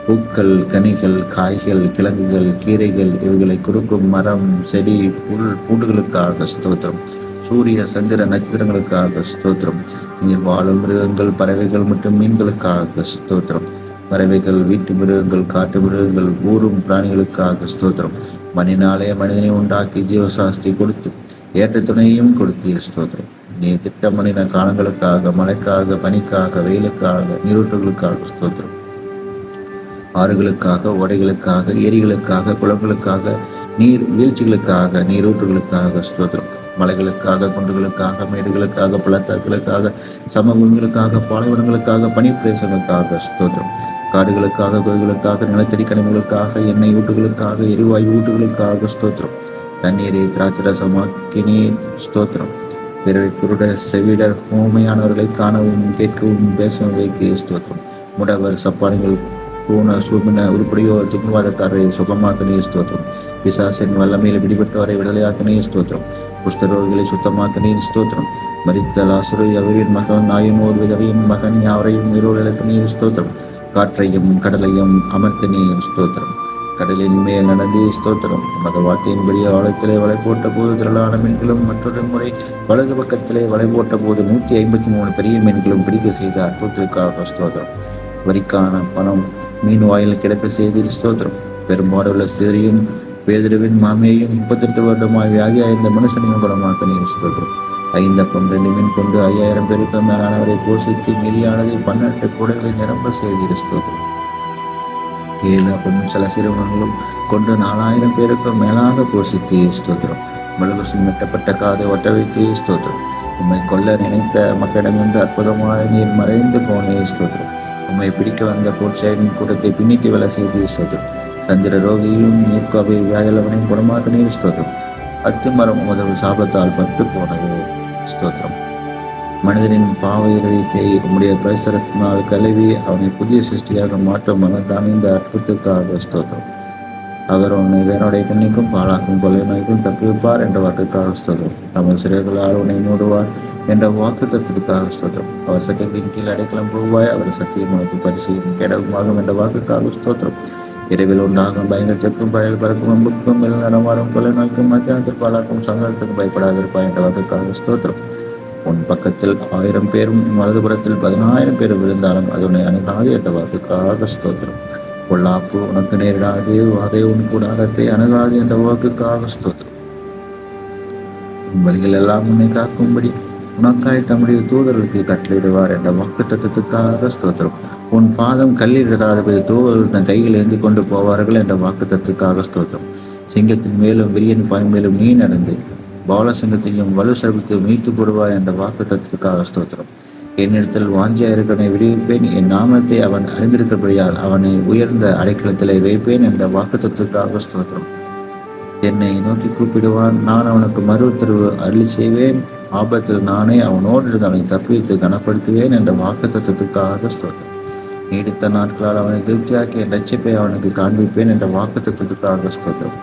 Speaker 1: பூக்கள், கனிகள், காய்கள், கிழங்குகள், கீரைகள் இவைகளை கொடுக்கும் மரம், செடி, புல், பூண்டுகளுக்காக ஸ்தோத்திரம். சூரிய சந்திர நட்சத்திரங்களுக்காக ஸ்தோத்திரம். நீர் வாழும் மிருகங்கள், பறவைகள் மற்றும் மீன்களுக்காக ஸ்தோத்திரம். பறவைகள், வீட்டு மிருகங்கள், காட்டு மிருகங்கள், ஊரும் பிராணிகளுக்காக ஸ்தோத்திரம். மண்ணினாலே மனிதனை உண்டாக்கி ஜீவசாஸ்தி கொடுத்து ஏற்ற துணையையும் கொடுத்தீர் ஸ்தோத்திரம். நீ திட்டமணின காலங்களுக்காக, மழைக்காக, பனிக்காக, வெயிலுக்காக, நீரூற்றுகளுக்காக ஸ்தோத்திரம். ஆறுகளுக்காக, ஓடைகளுக்காக, ஏரிகளுக்காக, குளங்களுக்காக, நீர் வீழ்ச்சிகளுக்காக, நீரூற்றுகளுக்காக ஸ்தோத்திரம். மலைகளுக்காக, குண்டுகளுக்காக, மேடுகளுக்காக, பள்ளத்தாக்குகளுக்காக, சமபூமிகளுக்காக, பாலைவனங்களுக்காக, பனிப்பிரதேசங்களுக்காக ஸ்தோத்திரம். காடுகளுக்காக, கோயில்களுக்காக, நிலத்தடி கனிமங்களுக்காக, எண்ணெய் ஊட்டுகளுக்காக, எரிவாயு ஊட்டுகளுக்காக ஸ்தோத்திரம். தண்ணீரை திராட்சரசமாக்கினீர் ஸ்தோத்திரம். பிறரை குருட செவிடர் ஊமையானவர்களை காணவும் கேட்கவும் பேசவும் வைக்க ஸ்தோத்திரம். முடவர், சப்பானிகள், பூன சூபின உருப்படியோர், ஜிக்வாதக்காரரை சுகமாக்கினீர் ஸ்தோத்திரம். பிசாசின் வல்லமையில் பிடிபட்டவரை விடுதலையாக்கினீர் ஸ்தோத்திரம். குஷ்டரோகிகளை சுத்தமாக்கினீர் ஸ்தோத்திரம். மரித்த லாசரு அவரின் மகன், நாயினோர் விதவையின் மகன் யாவரையும் உயிரோடு எழுப்பினீர் ஸ்தோத்திரம். காற்றையும் கடலையும் அமர்த்தினீர் ஸ்தோத்திரம். கடலின் மேல் நடந்தே ஸ்தோத்திரம். மத வார்த்தையின்படி ஆழத்திலே வலை போட்ட போது திரளான மீன்களும், மற்றொரு முறை வலது பக்கத்திலே வலை போட்ட போது 153 பெரிய மீன்களும் பிடிக்க செய்த அற்புதத்திற்காக ஸ்தோத்திரம். வரிக்கான பணம் மீன் வாயில் கிடக்க செய்தீர் ஸ்தோத்திரம். பெரும்பாடுள்ள சிறியும் பேதுருவின் மாமியையும் 38 வருடமாய் வியாதியாயிருந்த மனுஷனையும் குணமாக்கினீர் ஸ்தோத்திரம். 5 அப்பம் 2 மீன் கொண்டு 5000 பேருக்கு மேலானவரை போஷித்து மீதியானதை 12 கூடைகளை நிரம்ப செய்தீர் ஸ்தோத்திரம். 7 அப்பமும் சில சிறுவர்களும் கொண்டு 4000 பேருக்கு மேலாக போஷித்தீர் ஸ்தோத்திரம். மலகுசும் வெட்டப்பட்ட காதை ஒட்ட வைத்தீர் ஸ்தோத்திரம். உம்மை கொல்ல நினைத்த மக்களிடமிருந்து அற்புதமாக நீர் மறைந்து போனே ஸ்தோத்திரம். உம்மை பிடிக்க வந்த போர்ச்சையின் கூட்டத்தை பின்னிட்டு வேலை செய்தீர் ஸ்தோத்திரம். சந்திர ரோகியும் நீர்க்காவை வியாழவனையும் குணமாக்கினீர் ஸ்தோத்திரம். அத்திமரம் உமது சாபத்தால் பட்டு போனது. ஸ்தோத்திரம். மனிதனின் பாவ இருதயத்தை உம்முடைய பிரசுரத்தினால் கழுவி அவனை புதிய சிருஷ்டியாக மாற்ற மகத்தான இந்த அற்புதத்துக்காக ஸ்தோத்திரம். அவர் உன்னை வேறோடைய கண்ணிக்கும் பாழாக்கும் கொலை நோய்க்கும் தப்பிப்பார் என்ற வாக்குக்காக ஸ்தோத்திரம். தமது சிறைகளால் உன்னை மூடுவார் என்ற வாக்கு தத்துவத்துக்காக ஸ்தோத்திரம். அவர் சட்டத்தின் கீழ் அடைக்கலம் போவாய், அவர் சத்தியம் உனக்கு பரிசையும் கேடகமாகும் என்ற வாக்குக்காக ஸ்தோத்திரம். இரவில் உண்டாகும் பயங்கரத்திற்கும் பயல் பறக்கும் அம்புக்கும் மேல் நடமாறும் கொலை நோய்க்கும் மத்தியானத்தில் பாழாக்கும் சங்கடத்துக்கும் பயப்படாதிருப்பாய் என்ற வாக்குக்காக ஸ்தோத்திரம். உன் பக்கத்தில் 1000 பேரும் வலதுபுறத்தில் 10,000 பேர் விழுந்தாலும் அது உன்னை அணுகாது என்ற வாக்குக்காக ஸ்தோத்திரம். பொல்லாப்பு உனக்கு நேரிடாது, அதை உன் கூடாரத்தை அணுகாது என்ற வாக்குக்காக ஸ்தோத்திரம். உன் வழிகள் எல்லாம் உன்னை காக்கும்படி உனக்காய் தம்முடைய தூதர்களுக்கு கட்டளையிடுவார் என்ற வாக்கு தத்துவத்துக்காக ஸ்தோத்திரம். உன் பாதம் கல்லிடாதபடி தூதர்கள் தன் கையில் ஏந்தி கொண்டு போவார்கள் என்ற வாக்கு தத்துவத்துக்காக ஸ்தோத்திரம். சிங்கத்தின் மேலும் விரியன் பாய் மேலும் நீ நடந்து பாலசிங்கத்தையும் வலு சர்வத்தையும் மீட்டு போடுவாய் என்ற வாக்கு தத்துவத்துக்காக ஸ்தோத்திரம். என்னிடத்தில் வாஞ்சியா இருக்கனை விடுவிப்பேன், என் நாமத்தை அவன் அறிந்திருக்கிறபடியால் அவனை உயர்ந்த அடைக்கலத்திலே வைப்பேன் என்ற வாக்குத்தத்துக்காக ஸ்தோத்திரம். என்னை நோக்கி கூப்பிடுவான், நான் அவனுக்கு மறு உத்தரவு அருளி செய்வேன். ஆபத்தில் நானே அவனோடு இருந்து அவனை தப்பித்து கனப்படுத்துவேன் என்ற வாக்குத்தத்துக்காக ஸ்தோத்திரம். நீடித்த நாட்களால் அவனை திருப்தியாக்கி என் ரட்சிப்பை அவனுக்கு காண்பிப்பேன் என்ற வாக்குத்தத்துக்காக ஸ்தோத்திரம்.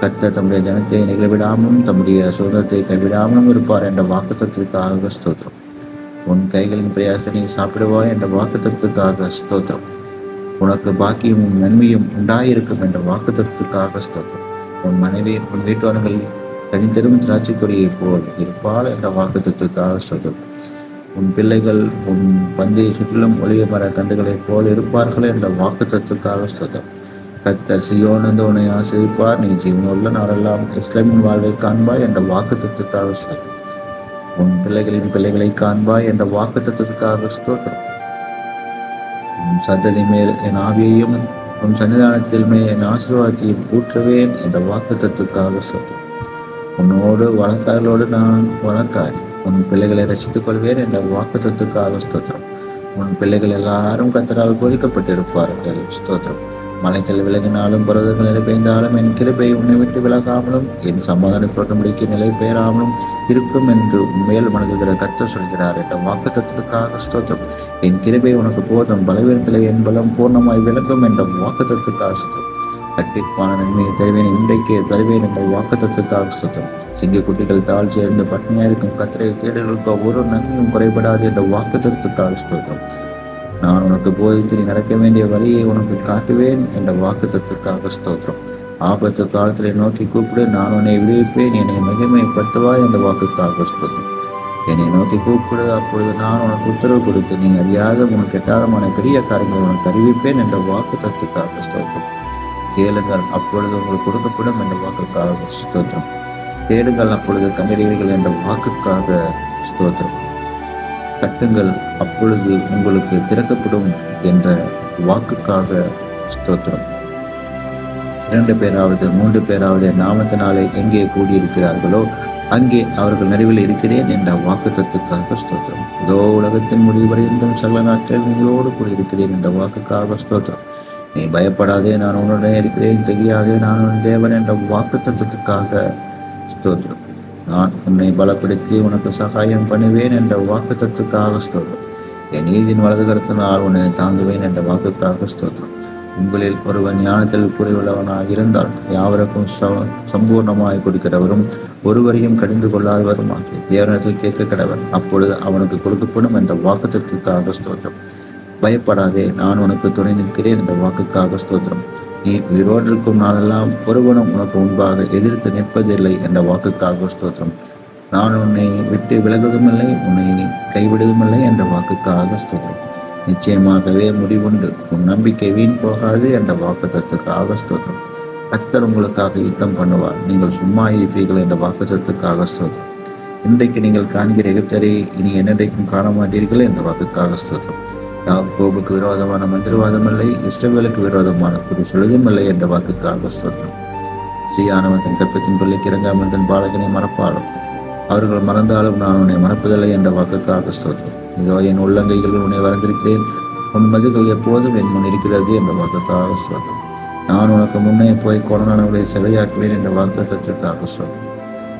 Speaker 1: கர்த்தர் தம்முடைய ஜனத்தை நிகழ்விடாமலும் தம்முடைய சுதந்திரத்தை கைவிடாமலும் இருப்பார் என்ற வாக்குத்தத்துக்காக ஸ்தோத்திரம். உன் கைகளின் பிரயாசனை சாப்பிடுவாய் என்ற வாக்குத்தத்துக்காக ஸ்தோத்திரம். உனக்கு பாக்கியமும் நன்மையும் உண்டாயிருக்கும் என்ற வாக்குத்தத்துக்காக ஸ்தோத்திரம். உன் மனைவி உன் வீட்டார்கள் தனித்தரும் திராட்சை கொடியை போல் இருப்பாள் என்ற வாக்குத்தத்துக்காக ஸ்தோத்திரம். உன் பிள்ளைகள் உன் பந்தையை சுற்றிலும் ஒளிய மர கண்டுகளைப் போல் இருப்பார்கள் என்ற வாக்குத்தத்துக்காக ஸ்தோத்திரம். கர்த்தர் சீயோனிலிருந்து உன்னை ஆசீர்வதிப்பார், நீ ஜீவனுள்ள நாளெல்லாம் இஸ்லாமின் வாழ்வை காண்பாய் என்ற வாக்குத்தத்துக்காக ஸ்தோத்திரம். உன் பிள்ளைகளின் பிள்ளைகளை காண்பாய் என்ற வாக்கு தத்துவத்துக்காக ஸ்தோத்திரம். உன் சந்ததி மேல் என் ஆவியையும் உன் சன்னிதானத்தில் மேல் என் ஆசீர்வாதத்தையும் ஊற்றுவேன் என்ற வாக்கு தத்துவத்துக்காக ஸ்தோத்திரம். உன்னோடு வழக்காரோடு நான் வழக்காய் உன் பிள்ளைகளை ரசித்துக் கொள்வேன் என்ற வாக்கு தத்துவத்துக்காக ஸ்தோத்திரம். உன் பிள்ளைகள் எல்லாரும் கர்த்தரால் போதிக்கப்பட்டிருப்பார்கள். ஸ்தோத்திரம். மலைகள் விலகினாலும் பருவதங்கள் நிலை பெய்ந்தாலும் என் கிருபை உன்னை விட்டு விலகாமலும் என் சமாதானப்படும்படிக்கு நிலை பெயராமலும் இருக்கும் என்று உண்மையில் மனதுகிற கர்த்தர் சொல்கிறார் என்ற வாக்கு தத்துவத்துக்காக ஸ்தோத்திரம். என் கிருபை உனக்கு போதும், பலவீனத்திலே என் பலம் பூர்ணமாய் விளங்கும் என்ற வாக்கு தத்துவத்துக்காக ஸ்தோத்திரம். கட்டிப்பான நன்மையை தருவேன், இன்றைக்கே தருவேன் என்ற வாக்கு தத்துவத்துக்காக ஸ்தோத்திரம். சிங்க குட்டிகள் தாழ் சேர்ந்து பட்னியாயிருக்கும் கர்த்தரை தேடலுக்கு ஒரு நன்மையும் குறைபடாது என்ற வாக்கு தத்துவத்துக்காக ஸ்தோத்திரம். நான் உனக்கு போதித்து நீ நடக்க வேண்டிய வழியை உனக்கு காட்டுவேன் என்ற வாக்குத்தத்துக்காக ஸ்தோத்திரம். ஆபத்து காலத்திலே நோக்கி கூப்பிடு, நான் உன்னை விடுவிப்பேன், என்னை மகிமைப்படுத்துவா என்ற வாக்குக்காக ஸ்தோத்திரம். என்னை நோக்கி கூப்பிடு, அப்பொழுது நான் உனக்கு உத்தரவு கொடுத்து நீ அறியாத உனக்கு எட்டாரமான பெரிய காரியங்களை உனக்கு அறிவிப்பேன் என்ற வாக்குத்தத்துக்காக ஸ்தோத்திரம். கேளுங்கள், அப்பொழுது உங்களுக்கு கொடுக்கப்படும் என்ற வாக்குக்காக ஸ்தோத்திரம். தேடுங்கள், அப்பொழுது கண்டறிவீர்கள் என்ற வாக்குக்காக ஸ்தோத்திரம். கட்டுங்கள், அப்பொழுது உங்களுக்கு திறக்கப்படும் என்ற வாக்குக்காக ஸ்தோத்திரம். 2 பேராவது 3 பேராவது நாமத்தினாலே எங்கே கூடியிருக்கிறார்களோ அங்கே அவர்கள் நடுவில் இருக்கிறேன் என்ற வாக்குத்தத்துக்காக ஸ்தோத்திரம். இதோ உலகத்தின் முடிவு வரைந்தும் சகல நாட்கள் நீங்களோடு கூடியிருக்கிறேன் என்ற வாக்குக்காக ஸ்தோத்திரம். நீ பயப்படாதே, நான் உன்னுடைய இருக்கிறேன், தெரியாதே, நான் உன் தேவன் என்ற வாக்குத்தத்துக்காக ஸ்தோத்திரம். நான் உன்னை பலப்படுத்தி உனக்கு சகாயம் பண்ணுவேன் என்ற வாக்குத்தத்துக்காக ஸ்தோத்திரம். என் நீதியின் வலது கரத்தினால் உன்னை தாங்குவேன் என்ற வாக்குக்காக ஸ்தோத்திரம். உங்களில் ஒருவன் ஞானத்தில் குறைவுள்ளவனாக இருந்தால் யாவருக்கும் சம்பூர்ணமாய் கொடுக்கிறவரும் ஒருவரையும் கடிந்து கொள்ளாதவருமாகி தேவனத்தில் கேட்க கடவன், அப்பொழுது அவனுக்கு கொடுக்கப்படும் என்ற வாக்குத்தத்துக்காக ஸ்தோத்திரம். பயப்படாதே, நான் உனக்கு துணை நிற்கிறேன் என்ற வாக்குக்காக ஸ்தோத்திரம். நீ உயிரோடு இருக்கும் நாளெல்லாம் ஒருவனும் உனக்கு முன்பாக எதிர்த்து நிற்பதில்லை என்ற வாக்குக்காக ஸ்தோத்திரம். நான் உன்னை விட்டு விலகுவதுமில்லை, உன்னை கைவிடுவதுமில்லை என்ற வாக்குக்காக ஸ்தோத்திரம். நிச்சயமாகவே முடிவுண்டு, உன் நம்பிக்கை வீண் போகாது என்ற வாக்குத்தத்துக்காக ஸ்தோத்திரம். கர்த்தர் உங்களுக்காக யுத்தம் பண்ணுவார், நீங்கள் சும்மா இருப்பீர்கள் என்ற வாக்குத்தத்துக்காக ஸ்தோத்திரம். இன்றைக்கு நீங்கள் காண்கிற எகிப்தரை இனி என்னைக்கும் காண மாட்டீர்கள் என்ற வாக்குக்காக ஸ்தோத்திரம். யாக்கோபுக்கு விரோதமான மந்திரவாதமில்லை, இஸ்ரவேலுக்கு விரோதமான குறி சொல்லுதுமில்லை என்ற வாக்குக்காக ஸ்தோத்திரம். ஸ்ரீயானவன் தன் கற்பத்தின் பிள்ளைக்கு இறங்காமல் தன் பாலகனை மறப்பாலும் அவர்கள் மறந்தாலும் நான் உன்னை மறப்பதில்லை என்ற வாக்குக்காக ஸ்தோத்திரம். இதோ என் உள்ளங்கைகளில் உன்னை வரைந்திருக்கிறேன், உன் மதில்கள் எப்போதும் என் முன் இருக்கிறது என்ற வாக்குக்காக ஸ்தோத்திரம். நான் உனக்கு முன்னே போய் கொடனானவர்களை சிலையாக்குவேன் என்ற வாக்குத்தத்திற்காக ஸ்தோத்திரம்.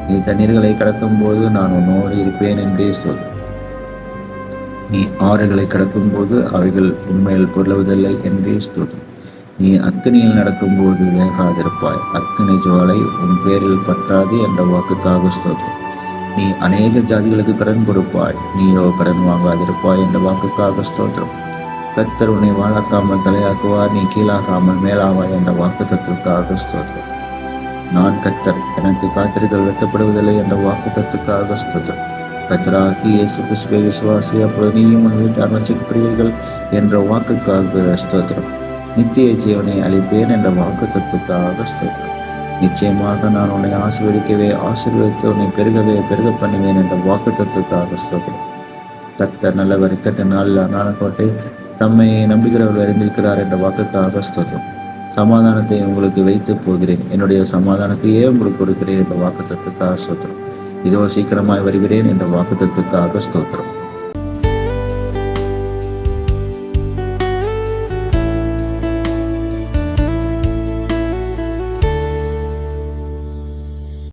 Speaker 1: நீ தண்ணீர்களை கடக்கும் போது நான் உன்னோடு இருப்பேன் என்றே ஸ்தோத்திரம். நீ ஆறுகளை கடக்கும் போது அவைகள் உண்மையில் பொருளுவதில்லை என்றே ஸ்தோத்திரம். நீ அக்கினியில் நடக்கும்போது வேகாதிருப்பாய், அக்கினி ஜுவாலை உன் பேரில் பற்றாது என்ற வாக்குக்காக ஸ்தோத்திரம். நீ அநேக ஜாதிகளுக்கு கடன் கொடுப்பாய், நீயோ கடன் வாங்காதிருப்பாய் என்ற வாக்குக்காக ஸ்தோத்திரம். கர்த்தர் உன்னை வாழாக்காமல் தலையாக்குவார், நீ கீழாகாமல் மேலாவாய் என்ற வாக்குத்தத்துக்காக ஸ்தோத்திரம். நான் கர்த்தர், எனக்கு காத்திருக்கள் வெட்டப்படுவதில்லை என்ற வாக்குத்தத்துக்காக ஸ்தோத்திரம். கர்த்தராகி இயேசு கிறிஸ்துவை விசுவாசி, அப்பொழுது நீயும் உன் வீட்டார் ரட்சிக்கப்படுவீர்கள் என்ற வாக்குக்காக ஸ்தோத்திரம். நித்திய ஜீவனை அளிப்பேன் என்ற வாக்குத்தத்துக்காக ஸ்தோத்திரம். நிச்சயமாக நான் உன்னை ஆசீர்வதிக்கவே ஆசீர்வதித்து உன்னை பெருகவே பெருக பண்ணுவேன் என்ற வாக்குத்தத்துக்காக ஸ்தோத்திரம். கர்த்தர் நல்லவர், இக்கட்ட நாளில் அரணான கோட்டை, தம்மை நம்புகிறவர் அறிந்திருக்கிறார் என்ற வாக்குக்காக ஸ்தோத்திரம். சமாதானத்தை உங்களுக்கு வைத்து போகிறேன், என்னுடைய சமாதானத்தையே உங்களுக்கு கொடுக்கிறேன் என்ற வாக்குத்தத்துக்காக ஸ்தோத்திரம். இதோ சீக்கிரமாய் வருகிறேன் என்ற வாக்குத்தத்துக்காக ஸ்தோத்திரம்.